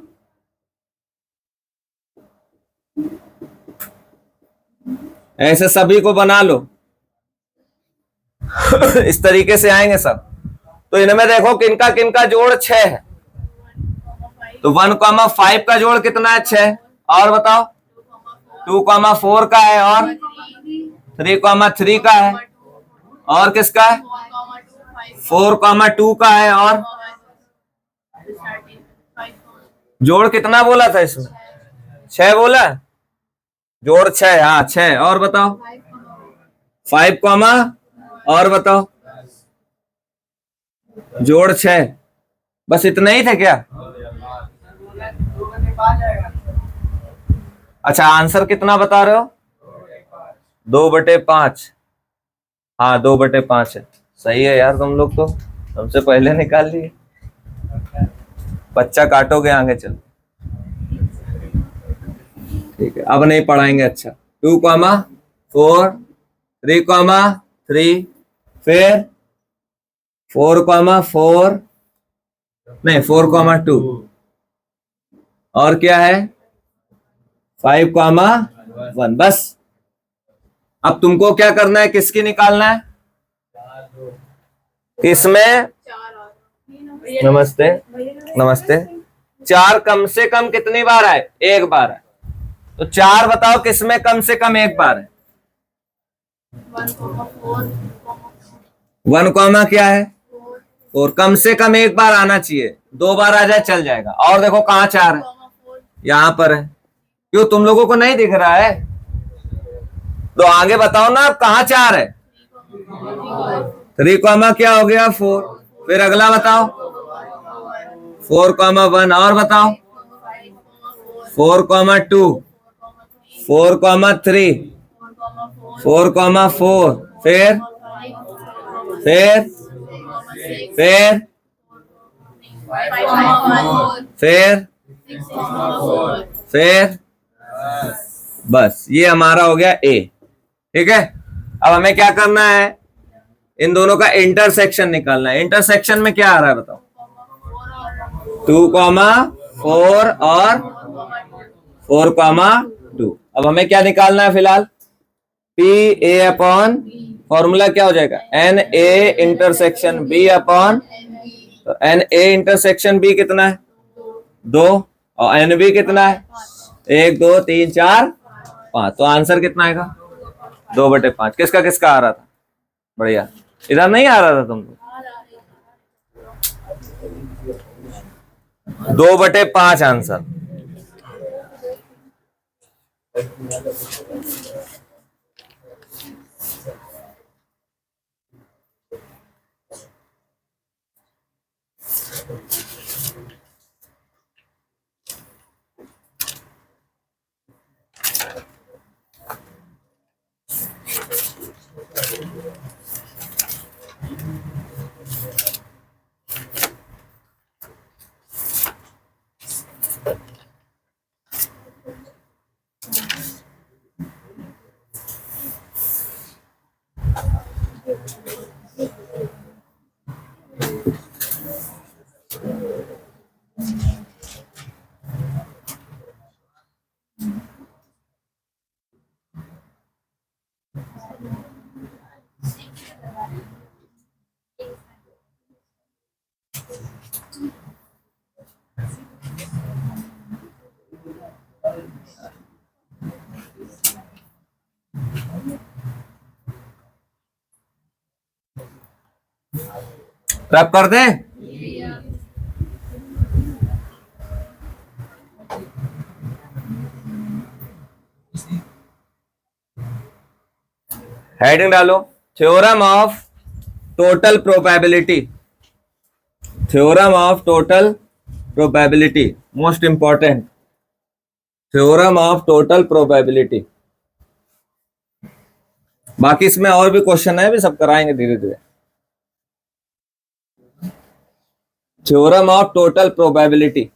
ऐसे सभी को बना लो इस तरीके से आएंगे सब। तो इनमें देखो किनका किनका जोड़ 6 है, तो 1,5 का जोड़ कितना है 6, और बताओ 2,4 का है, और 3,3 का है, और किसका है 4,2 का है, और जोड़ कितना बोला था इसमें 6 बोला, जोड़ 6, हाँ 6, और बताओ 5, और बताओ जोड़ 6, बस इतना ही था क्या? अच्छा आंसर कितना बता रहे हो 2/5, हाँ 2/5 है। सही है यार, तुम लोग तो हमसे पहले निकाल लिए। बच्चा काटोगे आगे चल, ठीक है अब नहीं पढ़ाएंगे। अच्छा 2,4 3,3 फिर 4,4 नहीं 4,2 और क्या है 5,1। बस अब तुमको क्या करना है, किसकी निकालना है, किसमें, नमस्ते नमस्ते, 4 कम से कम कितनी बार आए, एक बार है, तो 4 बताओ किसमें कम से कम एक बार है। 1, क्या है 4, कम से कम एक बार आना चाहिए, 2 बार आ जाए चल जाएगा। और देखो कहाँ 4 है, यहां पर है। क्यों तुम लोगों को नहीं दिख रहा है, तो आगे बताओ ना, अब कहाँ 4 है 3, क्या हो गया 4, फिर अगला बताओ 4,1, और बताओ 4,2 4,3 4,4 फिर फिर फिर फिर फिर बस ये हमारा हो गया ए। ठीक है, अब हमें क्या करना है, इन दोनों का इंटरसेक्शन निकालना है। इंटरसेक्शन में क्या आ रहा है बताओ, 2,4 और 4,2। अब हमें क्या निकालना है फिलहाल, पी ए अपॉन फॉर्मूला क्या हो जाएगा, N A intersection B upon, तो एन ए इंटरसेक्शन बी कितना है 2 और एन बी कितना है 1 2 3 4 5, तो आंसर कितना आएगा 2/5। किसका किसका आ रहा था, बढ़िया, इधर नहीं आ रहा था तुमको, 2/5 आंसर। रैप कर दे, हेडिंग डालो, theorem of total probability, theorem of total probability, most important, theorem of total probability. बाकी इसमें और भी क्वेश्चन है, भी सब कराएंगे धीरे धीरे। Theorem of total probability,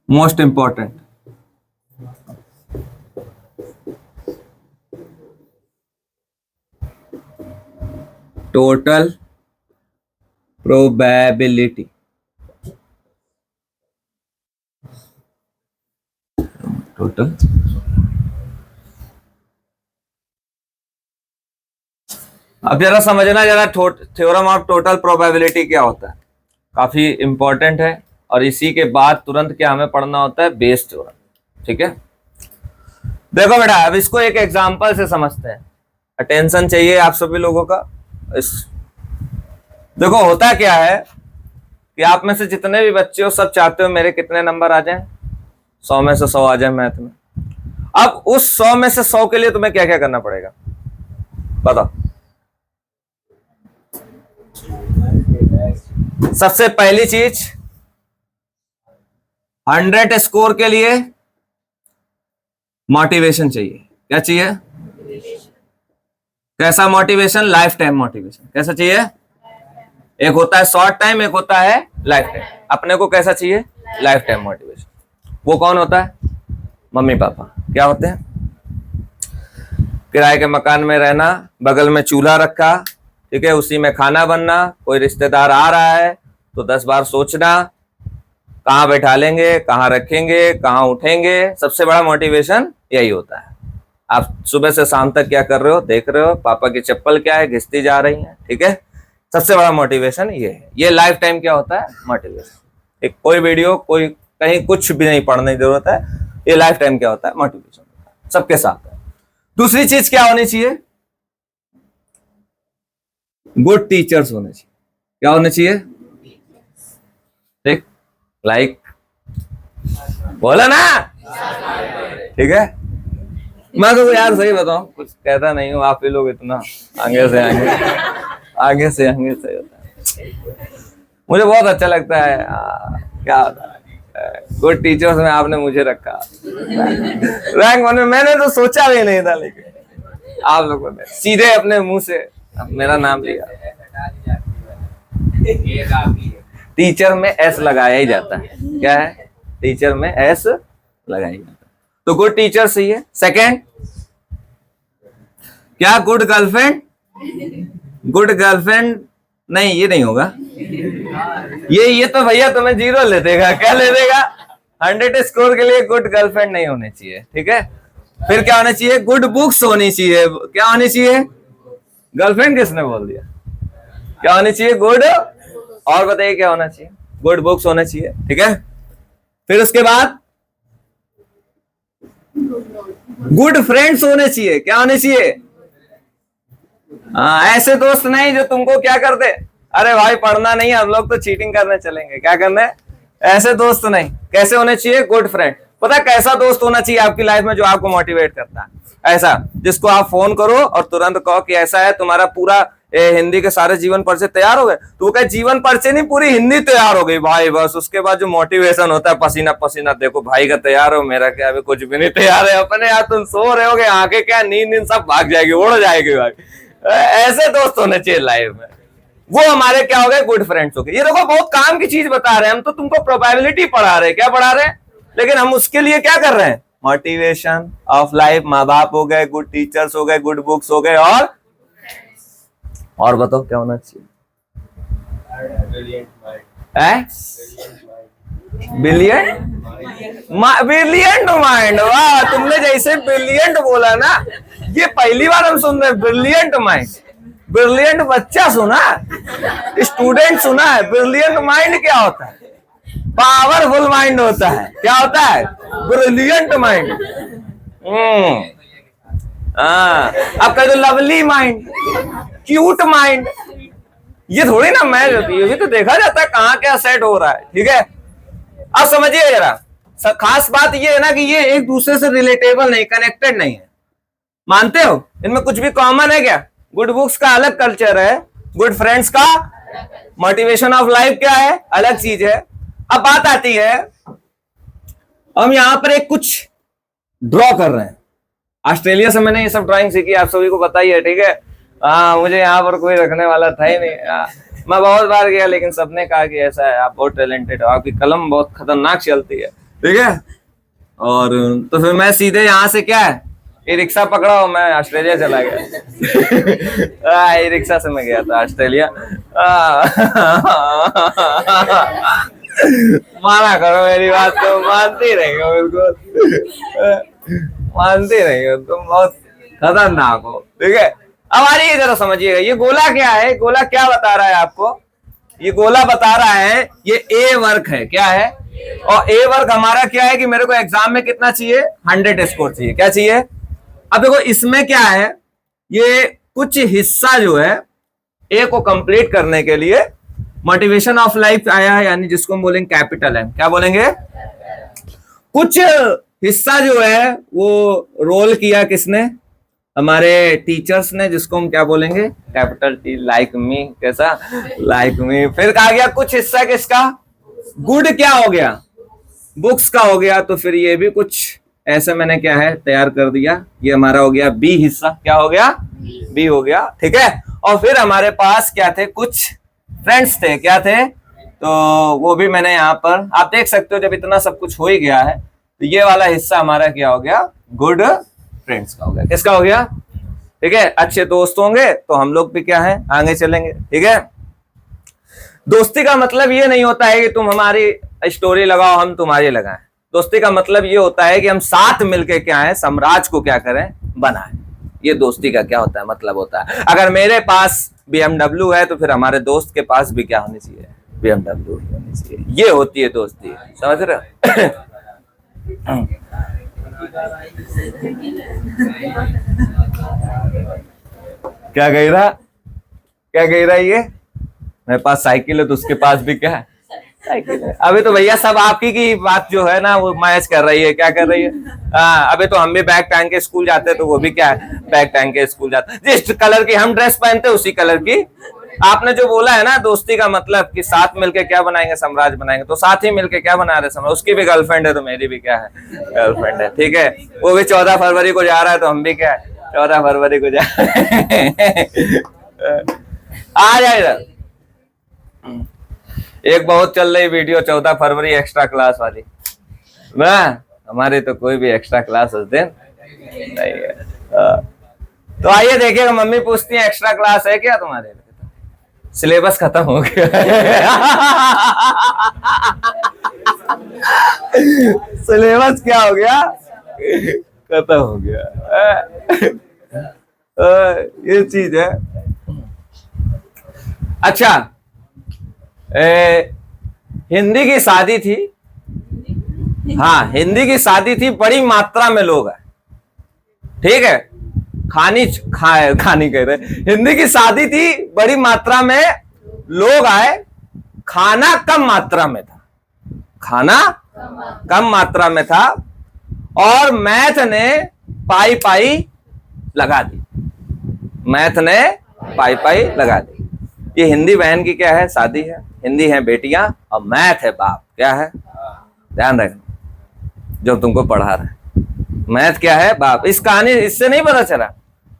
most important, total probability, total अब जरा समझना, जरा थ्योरम ऑफ टोटल प्रोबेबिलिटी क्या होता है, काफी इंपॉर्टेंट है। और इसी के बाद तुरंत क्या हमें पढ़ना होता है, बेस थ्योरम। ठीक है, देखो बेटा, अब इसको एक एग्जांपल से समझते हैं, अटेंशन चाहिए आप सभी लोगों का। देखो होता क्या है कि आप में से जितने भी बच्चे हो सब चाहते हो मेरे कितने नंबर आ जाएं, 100 में से 100 आ जाए मैथ में। अब उस 100 में से 100 के लिए तुम्हें क्या क्या करना पड़ेगा बताओ। सबसे पहली चीज, 100 स्कोर के लिए मोटिवेशन चाहिए। क्या चाहिए, कैसा मोटिवेशन, लाइफ टाइम मोटिवेशन। कैसा चाहिए, एक होता है शॉर्ट टाइम, एक होता है लाइफ टाइम। अपने को कैसा चाहिए, लाइफ टाइम मोटिवेशन। वो कौन होता है, मम्मी पापा। क्या होते हैं, किराए के मकान में रहना, बगल में चूल्हा रखा, ठीक है, उसी में खाना बनना, कोई रिश्तेदार आ रहा है तो 10 बार सोचना कहाँ बैठा लेंगे, कहाँ रखेंगे, कहाँ उठेंगे। सबसे बड़ा मोटिवेशन यही होता है। आप सुबह से शाम तक क्या कर रहे हो, देख रहे हो पापा की चप्पल क्या है, घिसती जा रही है, ठीक है। सबसे बड़ा मोटिवेशन ये है। ये लाइफ टाइम क्या होता है, मोटिवेशन। एक कोई वीडियो, कोई कहीं कुछ भी नहीं पढ़ने की जरूरत है, ये लाइफ टाइम क्या होता है, मोटिवेशन होता है, सबके साथ है। दूसरी चीज क्या होनी चाहिए, गुड टीचर्स होने चाहिए। क्या होने चाहिए, ठीक, लाइक बोला ना, ठीक है। मैं तो यार सही बताऊं, कुछ कहता नहीं हूं, आप ही लोग इतना आगे से आगे से होता है। मुझे बहुत अच्छा लगता है, क्या होता है, गुड टीचर्स में आपने मुझे रखा रैंक 1 में। मैंने तो सोचा भी नहीं था, लेकिन आप लोगों ने सीधे अपने मुंह से मेरा नाम लिया। टीचर में एस लगाया ही जाता है। क्या है, टीचर में एस लगाया ही जाता है। तो गुड टीचर सही है। सेकंड क्या, गुड गर्लफ्रेंड। गुड गर्लफ्रेंड नहीं, ये नहीं होगा, ये तो भैया तुम्हें 0 ले देगा। क्या ले देगा? 100 स्कोर के लिए गुड गर्लफ्रेंड नहीं होनी चाहिए, ठीक है। फिर क्या होना चाहिए? गुड बुक्स होनी चाहिए। क्या होनी चाहिए? गर्लफ्रेंड किसने बोल दिया? क्या होनी चाहिए? गुड। और बताइए क्या होना चाहिए? गुड बुक्स होना चाहिए, ठीक है। फिर उसके बाद गुड फ्रेंड्स होने चाहिए। क्या होने चाहिए? ऐसे दोस्त नहीं जो तुमको क्या कर दे, अरे भाई पढ़ना नहीं, हम लोग तो चीटिंग करने चलेंगे, क्या करना है। ऐसे दोस्त नहीं। कैसे होने चाहिए? Good friend. पता है कैसा दोस्त होना चाहिए आपकी लाइफ में? जो आपको मोटिवेट करता है, ऐसा जिसको आप फोन करो और तुरंत कहो कि ऐसा है, तुम्हारा पूरा हिंदी के सारे जीवन परिचय तैयार हो गए, तो वो कहे जीवन परिचय नहीं, पूरी हिंदी तैयार हो गई भाई। बस उसके बाद जो मोटिवेशन होता है, पसीना पसीना, देखो भाई का तैयार हो, मेरा क्या, अभी कुछ भी नहीं तैयार है। अपने यार तुम सो रहे होगे, आंखें क्या, नींद सब भाग जाएगी, उड़ जाएगी भाई। ऐसे दोस्त होने चाहिए लाइफ में। वो हमारे क्या हो गए? गुड फ्रेंड्स हो गए। ये देखो बहुत काम की चीज बता रहे हैं हम, तो तुमको प्रोबेबिलिटी पढ़ा रहे हैं। क्या पढ़ा रहे हैं? लेकिन हम उसके लिए क्या कर रहे हैं? Motivation of life. माँ बाप हो गए, गुड टीचर्स हो गए, गुड बुक्स हो गए, और बताओ क्या होना चाहिए? Brilliant mind. वाह, तुमने जैसे ब्रिलियंट बोला ना, ये पहली बार हम सुन रहे हैं। Brilliant mind. ब्रिलियंट बच्चा सुना, स्टूडेंट सुना है। ब्रिलियंट माइंड क्या होता है? पावरफुल माइंड होता है। क्या होता है? Brilliant mind. अब कह दो लवली माइंड, क्यूट माइंड। ये थोड़ी ना मैं, ये भी तो देखा जाता है कहाँ क्या सेट हो रहा है, ठीक है। अब समझिए जरा, खास बात ये है ना कि ये एक दूसरे से रिलेटेबल नहीं, कनेक्टेड नहीं है। मानते हो? इनमें कुछ भी कॉमन है क्या? गुड बुक्स का अलग कल्चर है, गुड फ्रेंड्स का, मोटिवेशन ऑफ लाइफ क्या है, अलग चीज है। अब बात आती है, हम यहां पर एक कुछ ड्रॉ कर रहे हैं। ऑस्ट्रेलिया से मैंने ये सब ड्राइंग सीखी, आप सभी को पता ही है, ठीक है। मुझे यहाँ पर कोई रखने वाला था ही नहीं। मैं बहुत बार गया, लेकिन सबने कहा कि ऐसा है, आप बहुत टैलेंटेड हो, आपकी कलम बहुत खतरनाक चलती है, ठीक है। और तो फिर मैं सीधे यहाँ से क्या है, ई रिक्शा पकड़ा और मैं ऑस्ट्रेलिया चला गया। ई रिक्शा से मैं गया था ऑस्ट्रेलिया। माना करो मेरी बात, तो मानती रही हो, बिल्कुल मानती रही हो, तुम बहुत खतरनाक हो, ठीक है। अब आ रही है, जरा समझिएगा, ये गोला क्या है? गोला क्या बता रहा है आपको? ये गोला बता रहा है ये ए वर्क है। क्या है? और ए वर्क हमारा क्या है कि मेरे को एग्जाम में कितना चाहिए? 100 स्कोर चाहिए। क्या चाहिए? अब देखो इसमें क्या है, ये कुछ हिस्सा जो है ए को कंप्लीट करने के लिए मोटिवेशन ऑफ लाइफ आया है, यानी जिसको हम बोलेंगे कैपिटल है। क्या बोलेंगे? कुछ हिस्सा जो है वो रोल किया किसने? हमारे टीचर्स ने, जिसको हम क्या बोलेंगे? Capital T, like me. कैसा? Like me. फिर कहा गया कुछ हिस्सा किसका? गुड क्या हो गया? बुक्स का हो गया। तो फिर ये भी कुछ ऐसे मैंने क्या है तैयार कर दिया, ये हमारा हो गया बी हिस्सा। क्या हो गया? बी हो गया, ठीक है। और फिर हमारे पास क्या थे? कुछ फ्रेंड्स थे। क्या थे? तो वो भी मैंने यहाँ पर आप देख सकते हो। जब इतना सब कुछ हो ही गया है तो ये वाला हिस्सा हमारा क्या हो गया? गुड फ्रेंड्स का हो गया। किसका हो गया? ठीक है, अच्छे दोस्त होंगे तो हम लोग भी क्या है आगे चलेंगे, ठीक है। दोस्ती का मतलब ये नहीं होता है कि तुम हमारी स्टोरी लगाओ हम तुम्हारी लगाएं। दोस्ती का मतलब ये होता है कि हम साथ मिलके क्या है साम्राज्य को क्या करें? बनाएं। ये दोस्ती का क्या होता है? मतलब होता है अगर मेरे पास BMW है तो फिर हमारे दोस्त के पास भी क्या होनी चाहिए? BMW होनी चाहिए। ये होती है दोस्ती, समझ रहे हो? क्या कह रहा? क्या कह रहा है ये? मेरे पास साइकिल है तो उसके पास भी क्या है? साइकिल है। अभी तो भैया सब आपकी की बात जो है ना वो मैच कर रही है। क्या कर रही है? अभी तो हम भी बैग टांग के स्कूल जाते हैं, तो वो भी क्या है बैग टांग के स्कूल जाते हैं। जिस कलर की हम ड्रेस पहनते हैं उसी कलर की। आपने जो बोला है ना दोस्ती का मतलब कि साथ मिलके क्या बनाएंगे? साम्राज्य बनाएंगे। तो साथ ही मिलके क्या बना रहे साम्राज्य? उसकी भी गर्लफ्रेंड है तो मेरी भी क्या है? गर्लफ्रेंड है, ठीक है। वो भी 14 फरवरी को जा रहा है तो हम भी क्या है 14 फरवरी को जा आ जाए इधर। एक बहुत चल रही वीडियो 14 फरवरी एक्स्ट्रा क्लास वाली, हमारे तो कोई भी एक्स्ट्रा क्लास उस दिन नहीं है। तो आइए देखिएगा, मम्मी पूछती है एक्स्ट्रा क्लास है क्या तुम्हारे? सिलेबस खत्म हो गया। सिलेबस क्या हो गया? खत्म हो गया। ये चीज है। अच्छा, हिंदी की शादी थी। हाँ, हिंदी की शादी थी, बड़ी मात्रा में लोग आए, ठीक है। खानी कह रहे, हिंदी की शादी थी, बड़ी मात्रा में लोग आए, खाना कम मात्रा में था, खाना कम मात्रा में था, और मैथ ने पाई पाई लगा दी, मैथ ने पाई पाई लगा दी। ये हिंदी बहन की क्या है? शादी है। हिंदी है बेटियां और मैथ है बाप। क्या है? ध्यान रखना जो तुमको पढ़ा रहा है। मैथ क्या है? बाप। इस कहानी इससे नहीं पता चला,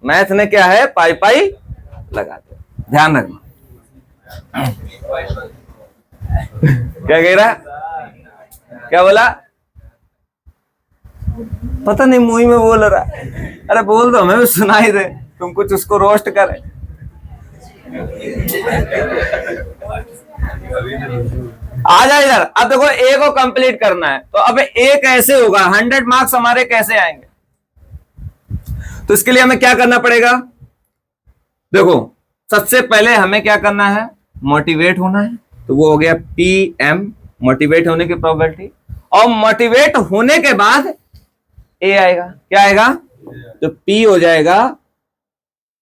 मैथ ने क्या है? पाई पाई लगा दिया। ध्यान रखना। क्या कह रहा? क्या बोला? पता नहीं, मुंह में बोल रहा। अरे बोल दो, हमें भी सुनाई दे, तुम कुछ उसको रोस्ट करे। आ जाए इधर। अब देखो, ए को कंप्लीट करना है, तो अब ए कैसे होगा? 100 मार्क्स हमारे कैसे आएंगे? तो इसके लिए हमें क्या करना पड़ेगा? देखो, सबसे पहले हमें क्या करना है? मोटिवेट होना है। तो वो हो गया PM, मोटिवेट होने की प्रोबेबिलिटी। और मोटिवेट होने के बाद ए आएगा। क्या आएगा? तो P हो जाएगा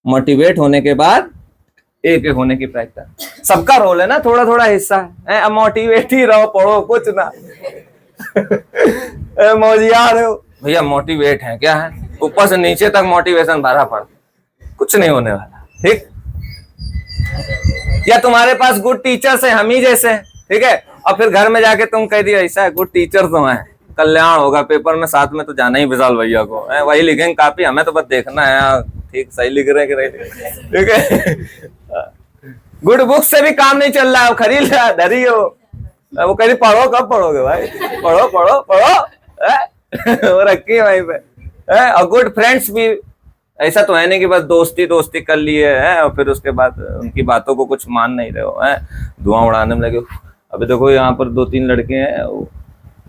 मोटिवेट होने के बाद ए के होने की प्रायिकता। सबका रोल है ना, थोड़ा थोड़ा हिस्सा है। अब मोटिवेट ही रहो, पढ़ो कुछ ना। मौजिया रहे हो भैया, मोटिवेट है क्या है? ऊपर से नीचे तक मोटिवेशन भरा पड़, कुछ नहीं होने वाला, ठीक। या तुम्हारे पास गुड टीचर्स है, हम ही जैसे, ठीक है, और फिर घर में जाके तुम कह दिया ऐसा है, गुड टीचर तो है, कल्याण होगा पेपर में, साथ में तो जाना ही विशाल भैया को, वही लिखेंगे काफी, हमें तो बस देखना है ठीक सही लिख रहे कि नहीं, ठीक है। गुड बुक से भी काम नहीं चल रहा है, खरीद रहा धरी हो, वो कह रही पढ़ो, कब पढ़ोगे भाई, पढ़ो पढ़ो पढ़ो, वो रखी है वहीं पे। और गुड फ्रेंड्स भी ऐसा तो है नहीं कि बस दोस्ती दोस्ती कर लिए है और फिर उसके बाद उनकी बातों को कुछ मान नहीं रहे हो, धुआं उड़ाने में लगे। अभी देखो यहाँ पर 2-3 लड़के हैं,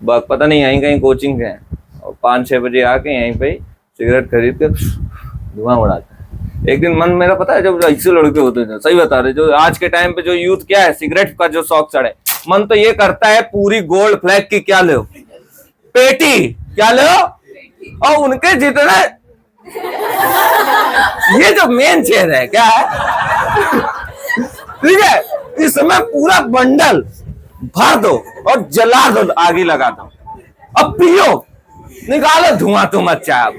पता नहीं यहीं कहीं कोचिंग है, और 5-6 बजे आके यहीं पे सिगरेट खरीद के धुआं उड़ाते हैं। एक दिन मन मेरा, पता है, जब ऐसे लड़के होते थे, सही बता रहे, जो आज के टाइम पे जो यूथ क्या है, सिगरेट का जो शौक चढ़े, मन तो ये करता है पूरी गोल्ड फ्लैग की क्या लो, पेटी क्या लो, और उनके जितने ये जो मेन चीज है क्या है, ठीक है, इसमें पूरा बंडल भर दो और जला दो, आगे लगा दो, अब पियो, निकालो धुआं, तुम अच्छा अब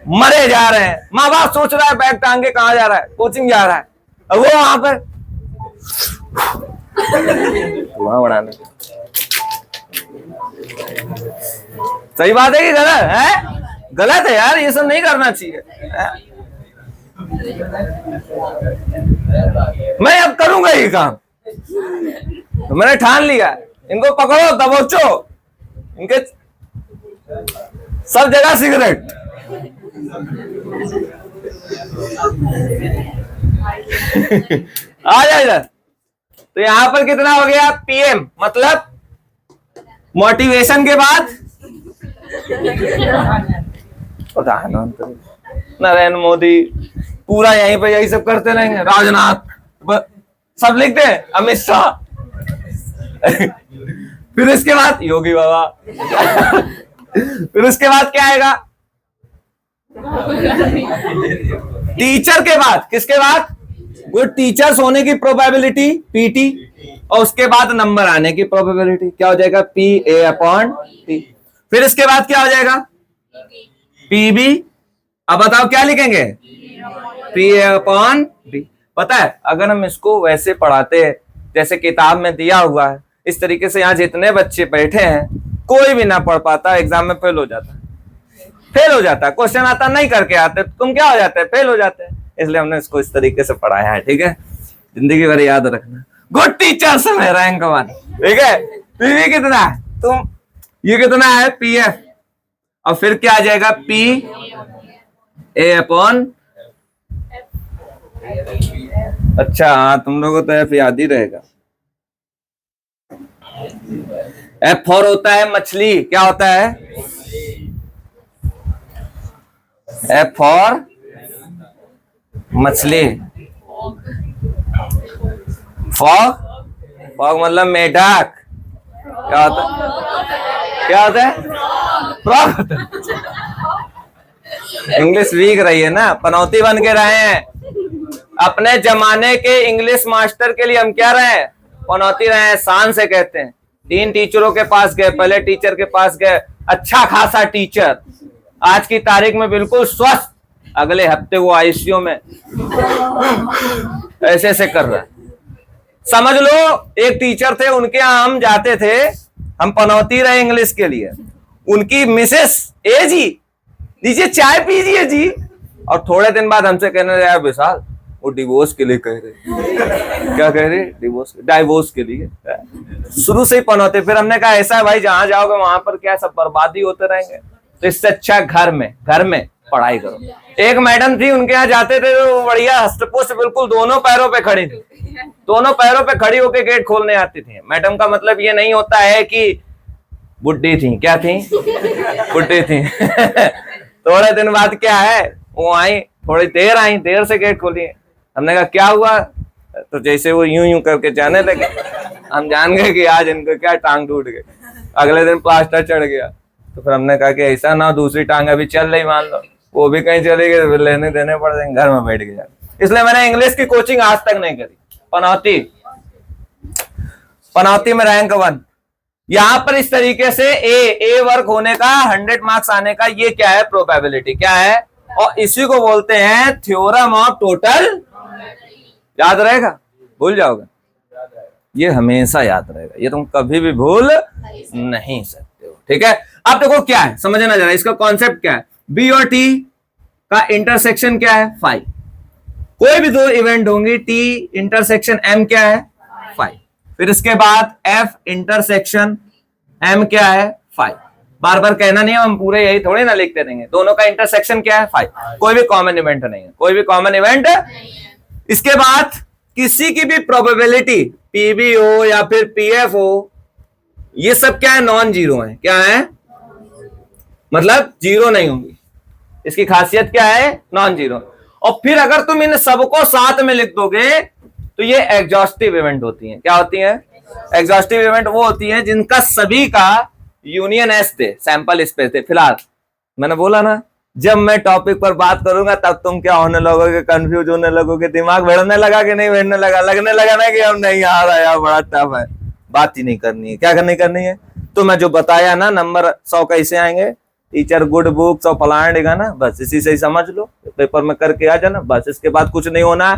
मरे जा रहे हैं, माँ बाप सोच रहा है बैग टांग के कहाँ जा रहा है, कोचिंग जा रहा है, अब वो वहां पर धुआं उड़ाने। सही बात है कि गलत है? गलत है यार, ये सब नहीं करना चाहिए। मैं अब करूंगा ये काम, तो मैंने ठान लिया, इनको पकड़ो दबोचो, इनके सब जगह सिगरेट। आ जाए इधर। तो यहां पर कितना हो गया? PM मतलब मोटिवेशन के बाद नरेंद्र मोदी, पूरा यहीं पे यही सब करते रहेंगे, राजनाथ सब लिखते हैं, अमित शाह, फिर इसके बाद योगी बाबा, फिर उसके बाद क्या आएगा? टीचर के बाद, किसके बाद? गुड टीचर्स होने की प्रोबेबिलिटी PT, और उसके बाद नंबर आने की प्रोबेबिलिटी क्या हो जाएगा? PA/T। फिर इसके बाद क्या हो जाएगा? PB। अब बताओ क्या लिखेंगे? PA/D। पता है, अगर हम इसको वैसे पढ़ाते हैं जैसे किताब में दिया हुआ है, इस तरीके से, यहाँ जितने बच्चे बैठे हैं कोई भी ना पढ़ पाता, एग्जाम में फेल हो जाता, फेल हो जाता, क्वेश्चन आता नहीं करके आते, तुम क्या हो जाते हैं? फेल हो जाते हैं। इसलिए हमने इसको इस तरीके से पढ़ाया है, ठीक है, जिंदगी भर याद रखना। गुड टीचर्स में रैंक 1, ठीक है। PB कितना है? तुम ये कितना है? PF, और फिर क्या आ जाएगा? PA/, अच्छा हाँ, तुम लोगों को तो एफ याद ही रहेगा। एफ फॉर होता है मछली, क्या होता है? एफ फॉर मछली। फॉग, फॉग मतलब मेढक। क्या होता है? क्या होता है? फ्रॉग होता है। इंग्लिश वीक रही है ना, पनौती बन के रहे हैं। अपने जमाने के इंग्लिश मास्टर के लिए हम क्या रहे हैं? पनौती रहे हैं, शान से कहते हैं। 3 टीचरों के पास गए, पहले टीचर के पास गए, अच्छा खासा टीचर, आज की तारीख में बिल्कुल स्वस्थ, अगले हफ्ते वो आईसीयू में ऐसे ऐसे कर रहा है। समझ लो एक टीचर थे, उनके यहाँ हम जाते थे, हम पनौती रहे इंग्लिश के लिए। उनकी मिसेस ए जी, लीजिए चाय पीजिए जी, और थोड़े दिन बाद हमसे कहने लगा विशाल वो डिवोर्स के लिए कह रहे। क्या कह रहे? डाइवोर्स के लिए। शुरू से ही पनौते। फिर हमने कहा ऐसा है भाई, जहां जाओगे वहां पर क्या सब बर्बादी होते रहेंगे, तो इससे अच्छा घर में पढ़ाई करो। एक मैडम थी, उनके यहाँ जाते थे तो बढ़िया हस्तपुष्ट, बिल्कुल दोनों पैरों पे खड़ी थी, दोनों पैरों पे खड़ी होकर गेट खोलने आती थी। मैडम का मतलब ये नहीं होता है कि बुड्ढी थी। क्या थी? बुड्ढी थी। थोड़े दिन बाद क्या है, वो आई, थोड़ी देर आई, देर से गेट खोली। हमने कहा क्या हुआ? तो जैसे वो यूं यूं करके जाने लगे, हम जान गए कि आज इनको क्या टांग टूट गई, अगले दिन प्लास्टर चढ़ गया। तो फिर हमने कहा कि ऐसा ना, दूसरी टांग अभी चल रही, मान लो वो भी कहीं चली गई, फिर लेने देने पड़ जाएंगे, घर में बैठ गया। इसलिए मैंने इंग्लिश की कोचिंग आज तक नहीं करी। पनौती में रैंक 1। यहां पर इस तरीके से ए वर्क होने का, 100 मार्क्स आने का, ये क्या है? प्रोबेबिलिटी। क्या है? और इसी को बोलते हैं थ्योरम ऑफ टोटल। याद रहेगा? भूल जाओगे? ये हमेशा याद रहेगा, ये तुम कभी भी भूल नहीं सकते हो। ठीक है, अब देखो क्या है, समझना जरा इसका कॉन्सेप्ट क्या है। बी और टी का इंटरसेक्शन क्या है? 5। कोई भी 2 इवेंट होंगी, टी इंटरसेक्शन एम क्या है? 5। फिर इसके बाद एफ इंटरसेक्शन एम क्या है? 5। बार बार कहना नहीं है, हम पूरे यही थोड़े ना लिखते रहेंगे। दोनों का इंटरसेक्शन क्या है? 5। कोई भी कॉमन इवेंट नहीं है, कोई भी कॉमन इवेंट। इसके बाद किसी की भी प्रोबेबिलिटी पीबी हो या फिर पीएफ हो, ये सब क्या है? नॉन जीरो है। क्या है? मतलब जीरो नहीं होंगी। इसकी खासियत क्या है? Non zero. और फिर अगर तुम इन सबको साथ में लिख दोगे तो ये एग्जॉस्टिव इवेंट होती हैं। क्या होती हैं? एग्जॉस्टिव इवेंट वो होती हैं जिनका सभी का यूनियन एस थे, सैंपल स्पेस थे। फिलहाल मैंने बोला ना, जब मैं टॉपिक पर बात करूंगा तब तुम क्या होने लगोगे? कंफ्यूज होने लगोगे, दिमाग बढ़ने लगा कि नहीं बढ़ने लगा? लगने लगा ना कि हम नहीं आ रहा यार, बड़ा टफ है, बात ही नहीं करनी है। क्या करनी है? तो मैं जो बताया ना, नंबर 100 कैसे आएंगे, टीचर गुड बुक्स और फलाना देगा ना, बस इसी से ही समझ लो, पेपर में करके आ जाना, बस। इसके बाद कुछ नहीं होना।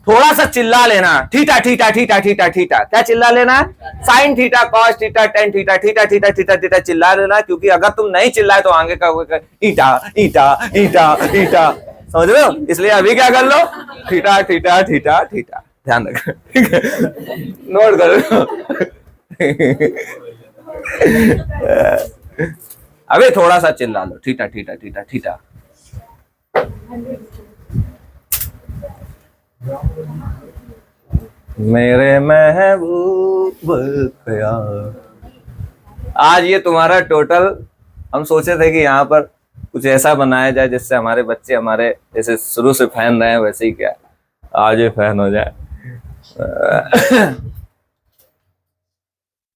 थोड़ा सा चिल्ला लेना, theta theta theta theta theta. क्या चिल्ला लेना? Sine theta, cos theta, tan theta, theta theta theta theta चिल्ला लेना। क्योंकि अगर तुम नहीं चिल्लाए तो आगे का ईटा ईटा ईटा ईटा, समझ लो। इसलिए अभी क्या कर लो? थीटा थीटा थीटा थीटा, ध्यान रखो, ठीक है? नोट करो। अबे थोड़ा सा चिल्ला लो, ठीटा ठीटा ठीटा ठीटा। मेरे महबूब ख्याल। आज ये तुम्हारा टोटल, हम सोचे थे कि यहाँ पर कुछ ऐसा बनाया जाए जिससे हमारे बच्चे हमारे जैसे शुरू से फैन रहे हैं, वैसे ही क्या आज ये फैन हो जाए।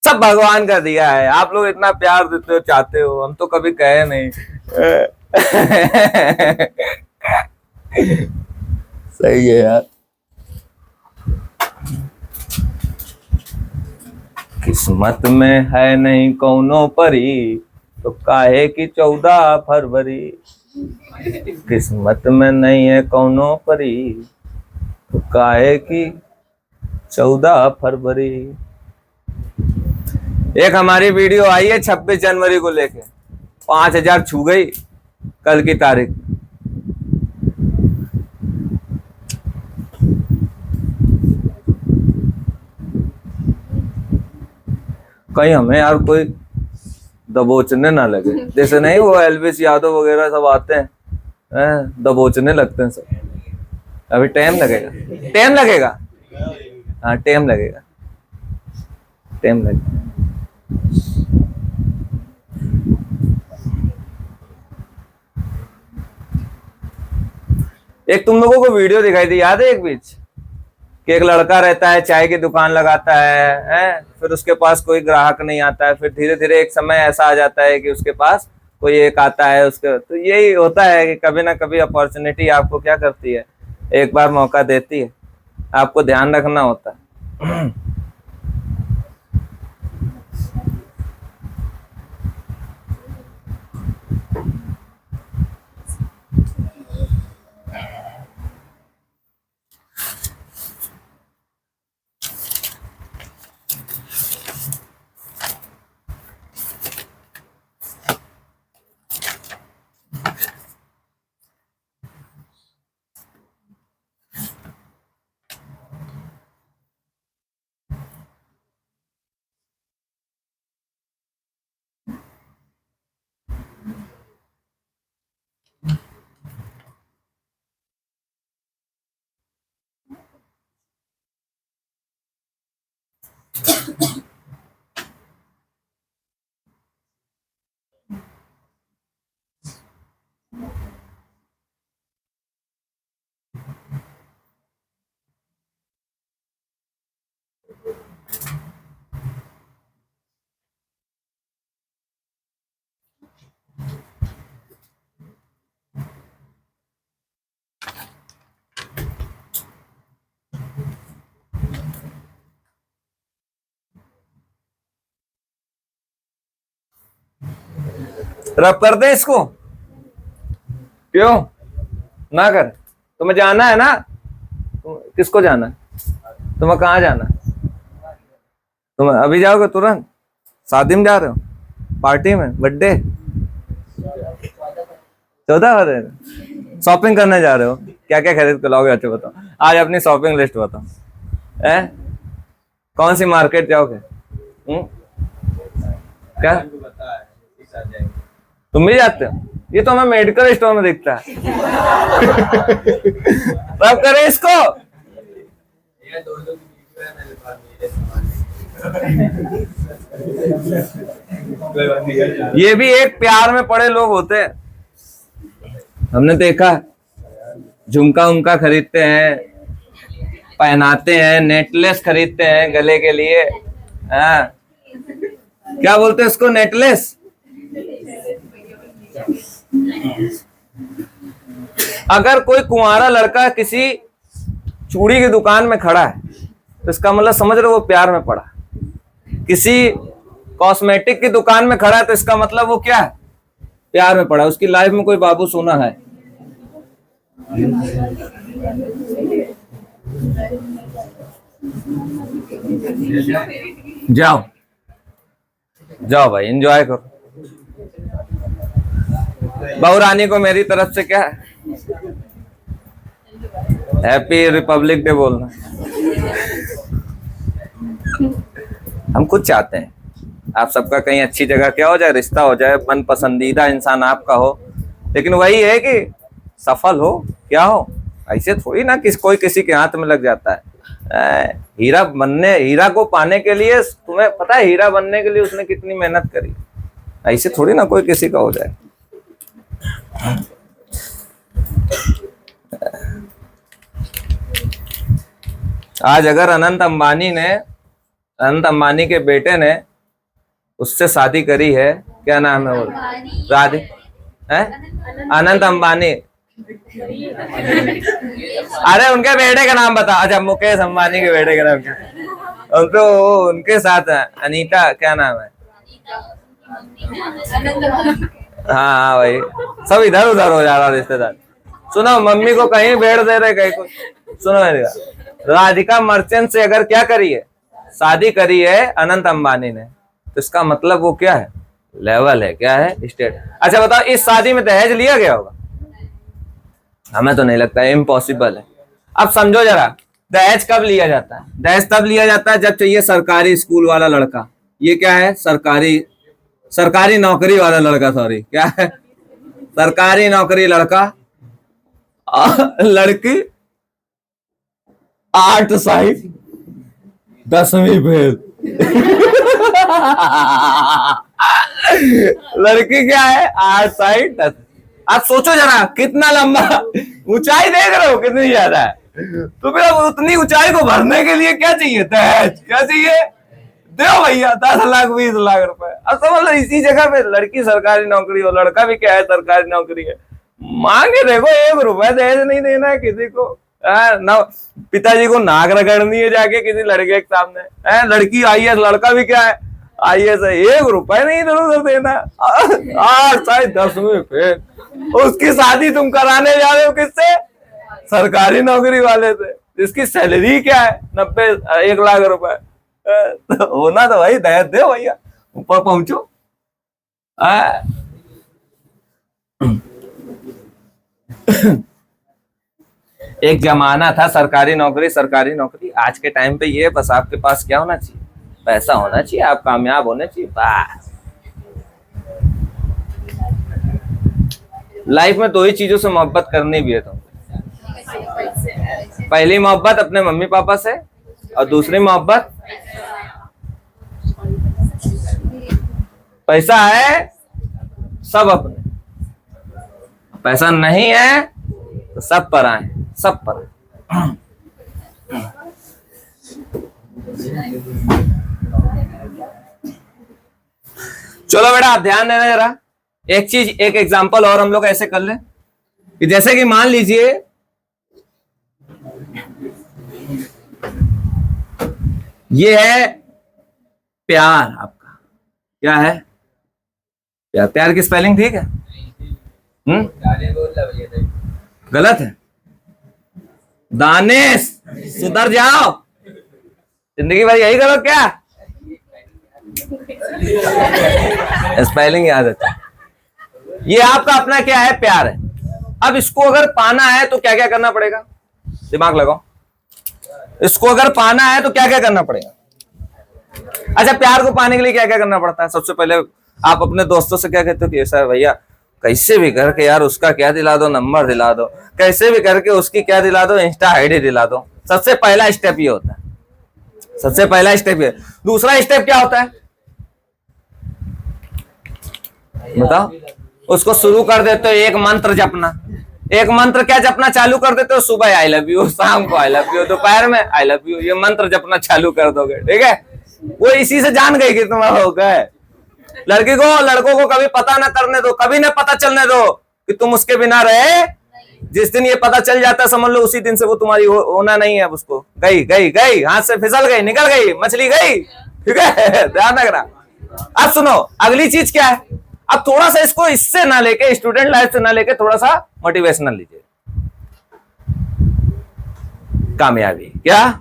सब भगवान का दिया है, आप लोग इतना प्यार देते हो, चाहते हो, हम तो कभी कहे नहीं। सही है यार। किस्मत में है नहीं कौनो परी, तो काहे की 14 फरवरी। किस्मत में नहीं है कौनो परी, तो काहे की 14 फरवरी। एक हमारी वीडियो आई है 26 जनवरी को लेके, 5000 छू गई कल की तारीख। कहीं हमें यार कोई दबोचने ना लगे, जैसे नहीं वो एलविस यादव वगैरह सब आते हैं, दबोचने लगते हैं सब। अभी टाइम लगेगा, टाइम लगेगा। हाँ टाइम लगेगा, टाइम लगेगा। एक तुम लोगों को वीडियो दिखाई थी, याद है एक बीच, कि एक लड़का रहता है, चाय की दुकान लगाता है, फिर उसके पास कोई ग्राहक नहीं आता है, फिर धीरे धीरे एक समय ऐसा आ जाता है कि उसके पास कोई एक आता है उसके। तो यही होता है कि कभी ना कभी अपॉर्चुनिटी आपको क्या करती है, एक बार मौका देती है, आपको ध्यान रखना होता है। रब कर दे इसको, क्यों ना कर? तुम्हें जाना है ना, किसको जाना है, तुम्हें कहाँ जाना है? तुम अभी जाओगे तुरंत? शादी में जा रहे हो, पार्टी में, बर्थडे 14 हो रहे, शॉपिंग करने जा रहे हो, क्या क्या खरीद कर लाओगे? अच्छा बताओ, आज अपनी शॉपिंग लिस्ट बताओ, है कौन सी मार्केट जाओगे? क्या तुम भी जाते हो? ये तो हमें मेडिकल स्टोर में दिखता है। तब करे इसको। ये भी एक प्यार में पड़े लोग होते हैं, हमने देखा। झुमका उमका खरीदते हैं, पहनाते हैं, नेकलेस खरीदते हैं गले के लिए, हाँ क्या बोलते हैं उसको, नेकलेस। अगर कोई कुंवारा लड़का किसी चूड़ी की दुकान में खड़ा है तो इसका मतलब समझ रहे हो वो प्यार में पड़ा। किसी कॉस्मेटिक की दुकान में खड़ा है तो इसका मतलब वो क्या है, प्यार में पड़ा। उसकी लाइफ में कोई बाबू सोना है। जाओ जाओ भाई, एंजॉय करो। बहू रानी को मेरी तरफ से क्या हैप्पी रिपब्लिक डे बोलना। हम खुद चाहते हैं आप सबका कहीं अच्छी जगह क्या हो जाए, रिश्ता हो जाए, मन पसंदीदा इंसान आपका हो, लेकिन वही है कि सफल हो, क्या हो। ऐसे थोड़ी ना कोई किसी के हाथ में लग जाता है। हीरा को पाने के लिए, तुम्हें पता है हीरा बनने के लिए उसने कितनी मेहनत करी। ऐसे थोड़ी ना कोई किसी का हो जाए। आज अगर अनंत अंबानी के बेटे ने उससे शादी करी है, क्या नाम है वो, राधे है, अनंत अंबानी। अरे उनके बेटे का नाम बता। अच्छा, मुकेश अंबानी के बेटे का नाम क्या? तो उनके साथ अनीता, क्या नाम है? हाँ भाई, सब इधर उधर हो जा रहा रिश्तेदार। सुनो, मम्मी को कहीं भेड़ दे रहे, कहीं को। सुनो मेरी बात, राधिका मर्चेंट से अगर क्या करी है, शादी करी है अनंत अंबानी ने, तो इसका मतलब वो क्या है, लेवल है, क्या है, स्टेट। अच्छा बताओ, इस शादी में दहेज लिया गया होगा? हमें तो नहीं लगता, इम्पॉसिबल है। अब समझो जरा, दहेज कब लिया जाता है? दहेज तब लिया जाता है जब चाहिए सरकारी स्कूल वाला लड़का। ये क्या है, सरकारी नौकरी वाला लड़का, सॉरी, क्या है, सरकारी नौकरी लड़का। लड़की 8 साइज 10वीं फेल। लड़की क्या है 8 साइड 10। आप सोचो जरा कितना लंबा ऊंचाई देख रहे हो कितनी ज्यादा है, तो फिर अब उतनी ऊंचाई को भरने के लिए क्या चाहिए, दहेज क्या चाहिए, दो भैया 10 लाख 20 लाख रुपए। अब समझ लो इसी जगह पे लड़की सरकारी नौकरी हो, लड़का भी क्या है सरकारी नौकरी है, मांगे देखो 1 रुपए दहेज नहीं देना है किसी को। ना पिताजी को नाक रगड़नी है जाके किसी लड़के के सामने, लड़की आईएएस, लड़का भी क्या है आईएएस है, 1 रुपए नहीं इधर उधर देना। 8 साइड 10वीं फेल, उसकी शादी तुम कराने जा रहे हो किससे, सरकारी नौकरी वाले से, जिसकी सैलरी क्या है 1 लाख रुपए। तो होना तो भाई दहेज दे भैया, ऊपर पहुंचो। एक जमाना था सरकारी नौकरी सरकारी नौकरी, आज के टाइम पे ये बस आपके पास क्या होना चाहिए, पैसा होना चाहिए, आप कामयाब होने चाहिए बस। लाइफ में 2 ही चीजों से मोहब्बत करनी भी है तुम, पहली मोहब्बत अपने मम्मी पापा से और दूसरी मोहब्बत पैसा है सब अपने, पैसा नहीं है तो सब पर आए, सब पर। चलो बेटा आप ध्यान देना जरा, एक चीज एक एग्जांपल और हम लोग ऐसे कर ले कि जैसे कि मान लीजिए ये है प्यार आपका, क्या है प्यार, प्यार की स्पेलिंग ठीक है, गलत है, दानिश सुधर जाओ, जिंदगी भर यही करो क्या, स्पेलिंग याद है। ये आपका अपना क्या है प्यार है, अब इसको अगर पाना है तो क्या क्या करना पड़ेगा, दिमाग लगाओ, इसको अगर पाना है तो क्या क्या करना पड़ेगा। अच्छा प्यार को पाने के लिए क्या क्या करना पड़ता है, सबसे पहले आप अपने दोस्तों से क्या कहते हो कि सर भैया कैसे भी करके यार उसका क्या दिला दो, नंबर दिला दो, कैसे भी करके उसकी क्या दिला दो, इंस्टा आईडी दिला दो। सबसे पहला स्टेप ये होता है, सबसे पहला स्टेप ये। दूसरा स्टेप क्या होता है बताओ, उसको शुरू कर देते हो एक मंत्र जपना, एक मंत्र क्या जपना चालू कर देते हो, सुबह आई लव यू, शाम को आई लव यू, दोपहर में आई लव यू, ये मंत्र जपना चालू कर दोगे, ठीक है। वो इसी से जान गई कि तुम हो गए। लड़की को लड़कों को कभी पता ना करने दो, कभी ना पता चलने दो कि तुम उसके बिना रहे। जिस दिन ये पता चल जाता है समझ लो उसी दिन से वो तुम्हारी होना नहीं है, उसको गई गई गई, हाथ से फिसल गई, निकल गई, मछली गई, ठीक है। ध्यान रखना। अब सुनो अगली चीज क्या है, अब थोड़ा सा इसको इससे ना लेके, स्टूडेंट लाइफ से ना लेके थोड़ा सा मोटिवेशनल लीजिए। कामयाबी क्या,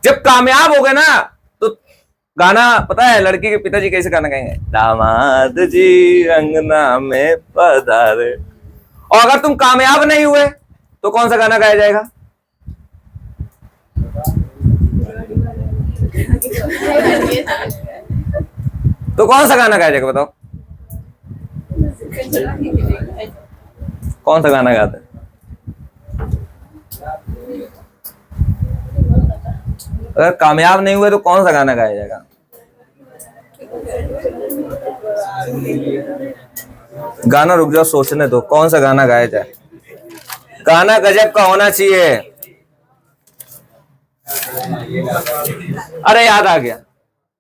जब कामयाब हो गए ना तो गाना पता है लड़की के पिताजी कैसे गाना गाएंगे, दामाद जी अंगना में पधारे। और अगर तुम कामयाब नहीं हुए तो कौन सा गाना गाया जाएगा, तो कौन सा गाना गाया जाएगा बताओ, कौन सा गाना गाते हैं। अगर कामयाब नहीं हुए तो कौन सा गाना गाया जाएगा, गाना रुक जाओ सोचने दो, कौन सा गाना गाया जाए। गाना गजब का होना चाहिए। अरे याद आ गया,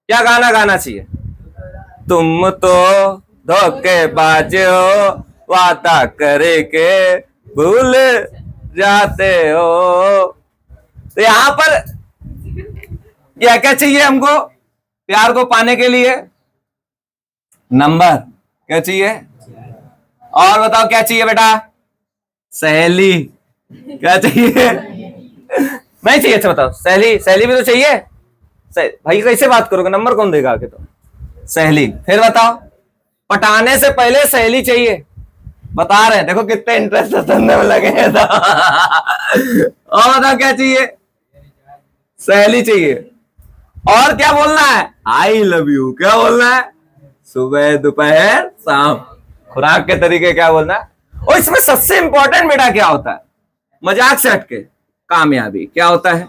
क्या गाना गाना चाहिए, तुम तो धोखेबाज हो, वादा करे के भूल जाते हो। तो यहां पर क्या क्या चाहिए हमको प्यार को पाने के लिए, नंबर क्या चाहिए, और बताओ क्या चाहिए बेटा, सहेली क्या चाहिए, नहीं चाहिए, अच्छा बताओ, सहेली, सहेली भी तो चाहिए भाई, कैसे बात करोगे, नंबर कौन देगा आगे, तो सहेली। फिर बताओ पटाने से पहले सहेली चाहिए, बता रहे हैं देखो कितने इंटरेस्ट सुनने में लगे हैं। और बताओ क्या चाहिए, सहेली चाहिए, और क्या बोलना है, आई लव यू, क्या बोलना है, सुबह दोपहर शाम, खुराक के तरीके क्या बोलना है। और इसमें सबसे इंपॉर्टेंट बेटा क्या होता है, मजाक से हटके कामयाबी क्या होता है,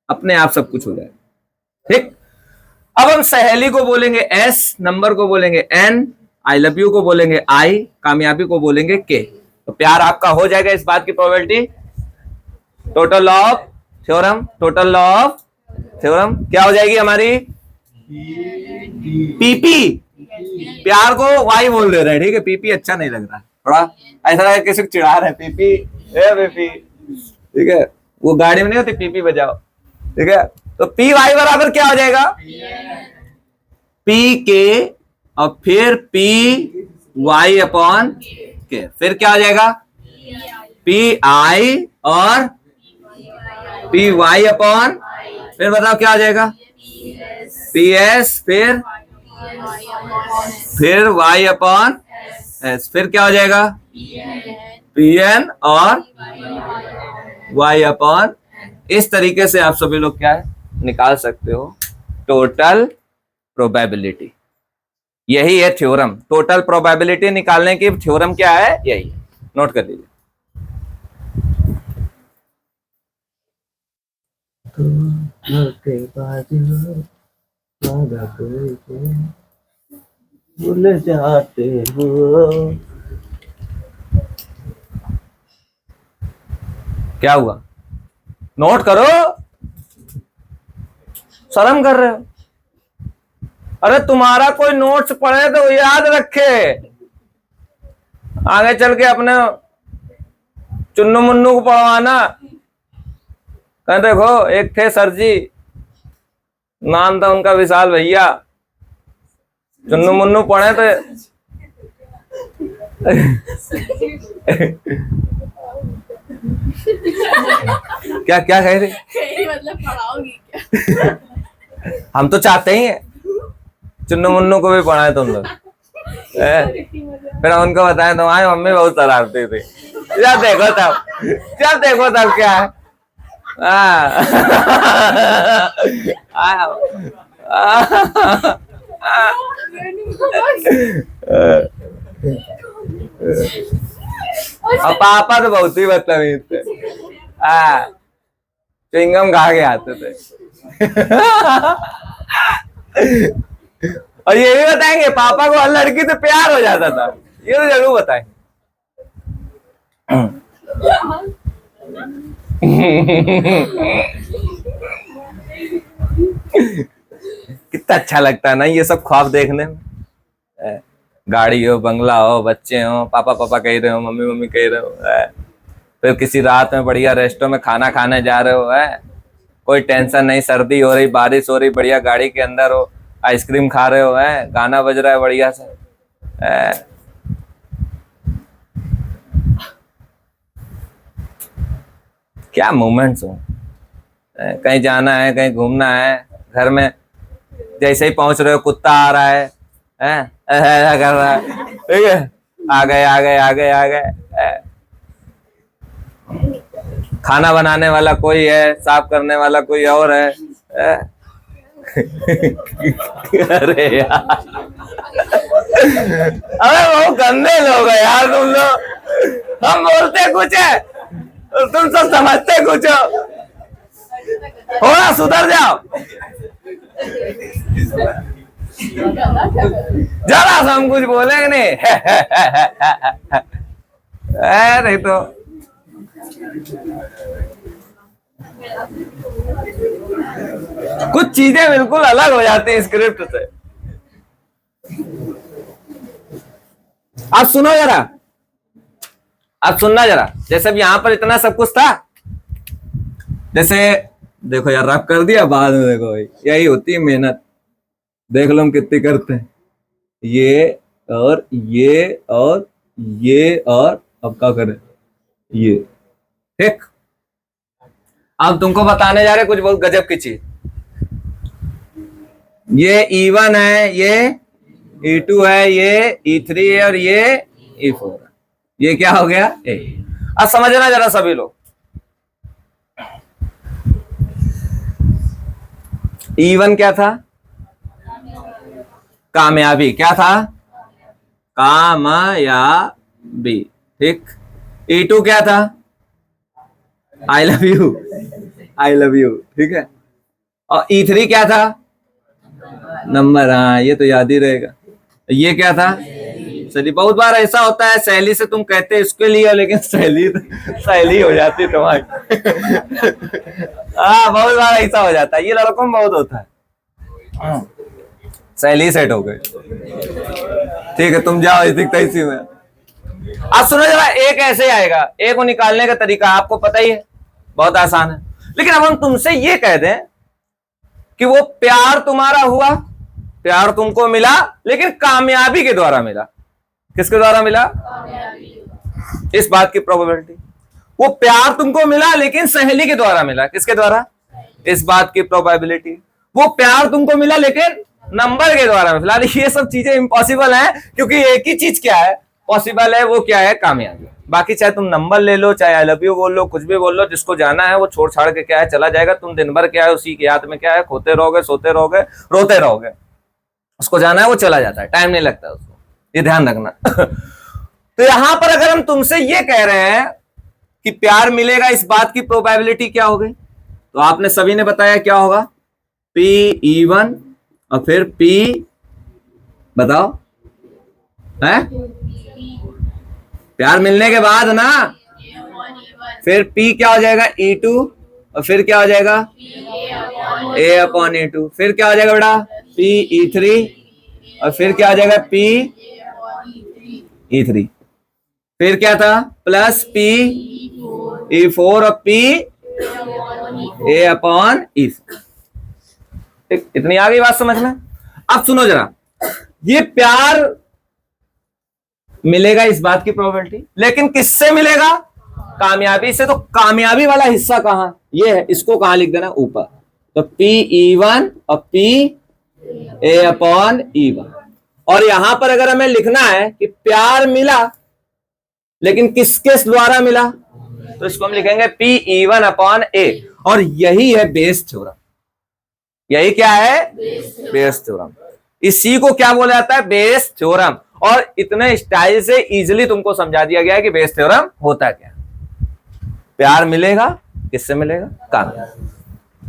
अपने आप सब कुछ हो जाएगा। ठीक, अब हम सहेली को बोलेंगे एस, नंबर को बोलेंगे एन, आई लव यू को बोलेंगे आई, कामयाबी को बोलेंगे के। तो प्यार आपका हो जाएगा, इस बात की probability. Total of theorem, total law of theorem क्या हो जाएगी हमारी? पीपी। प्यार को वाई बोल दे रहे हैं, ठीक है, पीपी अच्छा नहीं लग रहा, थोड़ा ऐसा लगा किसी को चिढ़ा रहे हैं, पीपी ए पीपी, ठीक है, वो गाड़ी में नहीं होती पीपी बजाओ, ठीक है। तो पी वाई बराबर क्या हो जाएगा? पी के और फिर पी वाई अपॉन के, फिर क्या हो जाएगा? पी आई और पी वाई अपॉन, फिर बताओ क्या हो जाएगा? पी एस, फिर वाई अपॉन एस, फिर क्या हो जाएगा? पी एन और वाई अपॉन। इस तरीके से आप सभी लोग क्या है निकाल सकते हो टोटल प्रोबेबिलिटी। यही है थ्योरम, टोटल प्रोबेबिलिटी निकालने की थ्योरम क्या है, यही है, नोट कर लीजिए। भूल जाते हो, क्या हुआ? नोट करो, शर्म कर रहे हो? अरे तुम्हारा कोई नोट्स पढ़े तो याद रखे, आगे चल के अपने चुन्नू मुन्नू को पढ़वाना। कह देखो, एक थे सर जी, नाम था उनका विशाल भैया, चुन्नू मुन्नू पढ़े तो क्या क्या कह रहे? मतलब पढ़ाओगी क्या? हम तो चाहते ही हैं चुन्नू मुन्नू को भी पढ़ाए तुम लोग। फिर उनको बताएं तुम्हारी मम्मी बहुत शरारती थी, जब देखो तब क्या है। अब पापा तो बहुत ही बदतमीज थे, चिंगम खा के आते थे। और ये भी बताएंगे पापा को हर लड़की से प्यार हो जाता था, ये तो जरूर बताएं। कितना अच्छा लगता है ना ये सब ख्वाब देखने में। गाड़ी हो, बंगला हो, बच्चे हो, पापा पापा कह रहे हो, मम्मी मम्मी कह रहे हो, फिर किसी रात में बढ़िया रेस्टों में खाना खाने जा रहे हो, कोई टेंशन नहीं, सर्दी हो रही, बारिश हो रही, बढ़िया गाड़ी के अंदर हो, आइसक्रीम खा रहे हो, गाना बज रहा है बढ़िया से, क्या मोमेंट्स हो। कहीं जाना है, कहीं घूमना है, घर में जैसे ही पहुंच रहे हो कुत्ता आ रहा है, कर रहा है, ठीक है, आ गए। खाना बनाने वाला कोई है, साफ करने वाला कोई और है, अरे यार, अरे वो गंदे लोग हैं यार तुम लोग। हम बोलते कुछ है और तुम सब समझते कुछ हो। थोड़ा सुधर जाओ, जरा सा हम कुछ बोलेंगे नहीं। नहीं तो कुछ चीजें बिल्कुल अलग हो जाती हैं स्क्रिप्ट से। आप सुनो जरा, आप सुनना जरा, जैसे अब यहां पर इतना सब कुछ था, जैसे देखो यार रब कर दिया, बाद में देखो भाई यही होती है मेहनत, देख लो हम कितनी करते हैं, ये और ये और ये, और अब क्या करें ये, ठीक। अब तुमको बताने जा रहे कुछ बहुत गजब की चीज। ये E1 है, ये E2 है, ये E3 है और ये E4 है, ये क्या हो गया ए। अब समझना जरा सभी लोग, E1 क्या था? कामयाबी, क्या था? कामयाबी, ठीक। E2 क्या था? आई लव यू, ठीक है। और E3 क्या था? नंबर। हाँ, ये तो याद ही रहेगा। ये क्या था? सहेली। बहुत बार ऐसा होता है सहेली से तुम कहते इसके लिए, लेकिन सहेली हो जाती तुम्हारी। हाँ, बहुत बार ऐसा हो जाता है, ये लड़कों में बहुत होता है। सहेली सेट हो गई, ठीक है, तुम जाओ इसी में। अब सुनो जरा, एक ऐसे आएगा, एक को निकालने का तरीका आपको पता ही है, बहुत आसान है। लेकिन अब हम तुमसे ये कह दें कि वो प्यार तुम्हारा हुआ, प्यार तुमको मिला, लेकिन कामयाबी के द्वारा मिला। किसके द्वारा मिला? इस बात की प्रोबेबिलिटी। वो प्यार तुमको मिला लेकिन सहेली के द्वारा मिला। किसके द्वारा? इस बात की प्रोबेबिलिटी। वो प्यार तुमको मिला लेकिन नंबर के द्वारा मिला। ये सब चीजें इम्पॉसिबल है, क्योंकि एक ही चीज क्या है पॉसिबल है, वो क्या है? कामयाबी। बाकी चाहे तुम नंबर ले लो, चाहे आई लव यू बोल लो, कुछ भी बोल लो, जिसको जाना है वो छोड़ छाड़ के क्या है चला जाएगा। तुम दिन भर क्या है उसी की याद में क्या है खोते रहोगे, सोते रहोगे, रोते रहोगे। उसको जाना है वो चला जाता है, टाइम नहीं लगता उसको, ये ध्यान रखना। तो यहां पर अगर हम तुमसे ये कह रहे हैं कि प्यार मिलेगा, इस बात की प्रोबेबिलिटी क्या हो गई? तो आपने सभी ने बताया क्या होगा? P(E1) और फिर P, बताओ है? प्यार मिलने के बाद ना फिर P क्या हो जाएगा? E2 और फिर क्या हो जाएगा? A/E2। फिर क्या हो जाएगा बेटा? P(E3) और फिर क्या हो जाएगा? P(E3). फिर क्या था? प्लस P(E4) और P(A/E4). इतनी आ गई बात समझ में? अब सुनो जरा, ये प्यार मिलेगा इस बात की प्रोबेबिलिटी, लेकिन किससे मिलेगा? कामयाबी से। तो कामयाबी वाला हिस्सा कहां? ये है, इसको कहां लिख देना? ऊपर। तो P(E1) और P(A/E1). और यहां पर अगर हमें लिखना है कि प्यार मिला लेकिन किसके द्वारा मिला, तो इसको हम लिखेंगे P(E1)A। और यही है बेस थ्योरम। यही क्या है? Bayes theorem. इसी को क्या बोला जाता है? Bayes theorem. और इतने स्टाइल से इजीली तुमको समझा दिया गया है कि बेस थ्योरम होता क्या। प्यार मिलेगा, किससे मिलेगा? कामयाबी।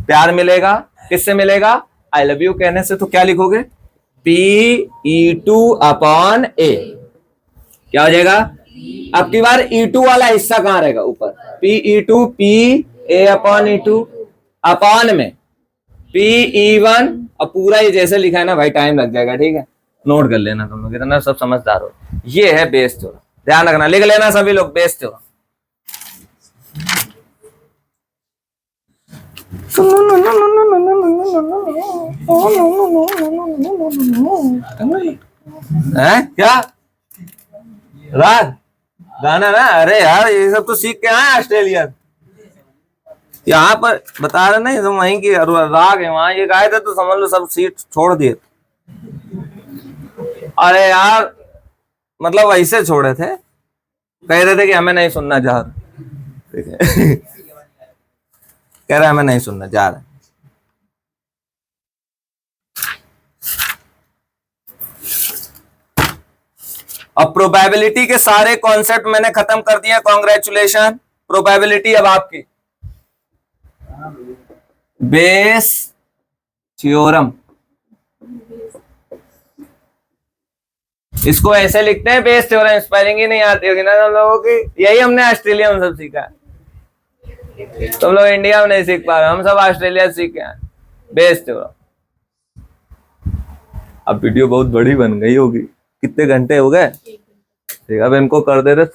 प्यार मिलेगा, किससे मिलेगा? आई लव यू कहने से। तो क्या लिखोगे? P(E2)A। क्या हो जाएगा? अब की बार E2 वाला हिस्सा कहां रहेगा? ऊपर। P(E2) P(A/E2) अपान में P(E1) और पूरा ये जैसे लिखा है ना भाई, टाइम लग जाएगा, ठीक है, नोट कर लेना तुम लोग, इतना सब समझदार हो। ये है बेस थ्योरम, ध्यान रखना, लिख लेना सभी लोग बेस थ्योरम। क्या राग गाना ना? अरे यार ये सब तो सीख के आए ऑस्ट्रेलिया। यहाँ पर बता रहे नहीं, तुम वहीं की राग है, वहां ये गाए थे तो समझ लो सब सीट छोड़ दिए। अरे यार मतलब वैसे छोड़े थे, कह रहे थे कि हमें नहीं सुनना जा रहा, ठीक है। कह रहे हमें नहीं सुनना जा रहा। अब प्रोबेबिलिटी के सारे कॉन्सेप्ट मैंने खत्म कर दिया, कॉन्ग्रेचुलेशन। प्रोबेबिलिटी अब आपकी बेस थ्योरम। इसको ऐसे लिखते हैं बेस थ्योरम, स्पेलिंग ही नहीं आती होगी ना तुम लोगों की। यही हमने ऑस्ट्रेलिया में सब सीखा है, तुम लोग इंडिया में नहीं सीख पा रहे, हम सब ऑस्ट्रेलिया से सीख के आए बेस थ्योरम। अब वीडियो बहुत बड़ी बन गई होगी, कितने घंटे हो गए? ठीक है, अब इनको कर दे रहे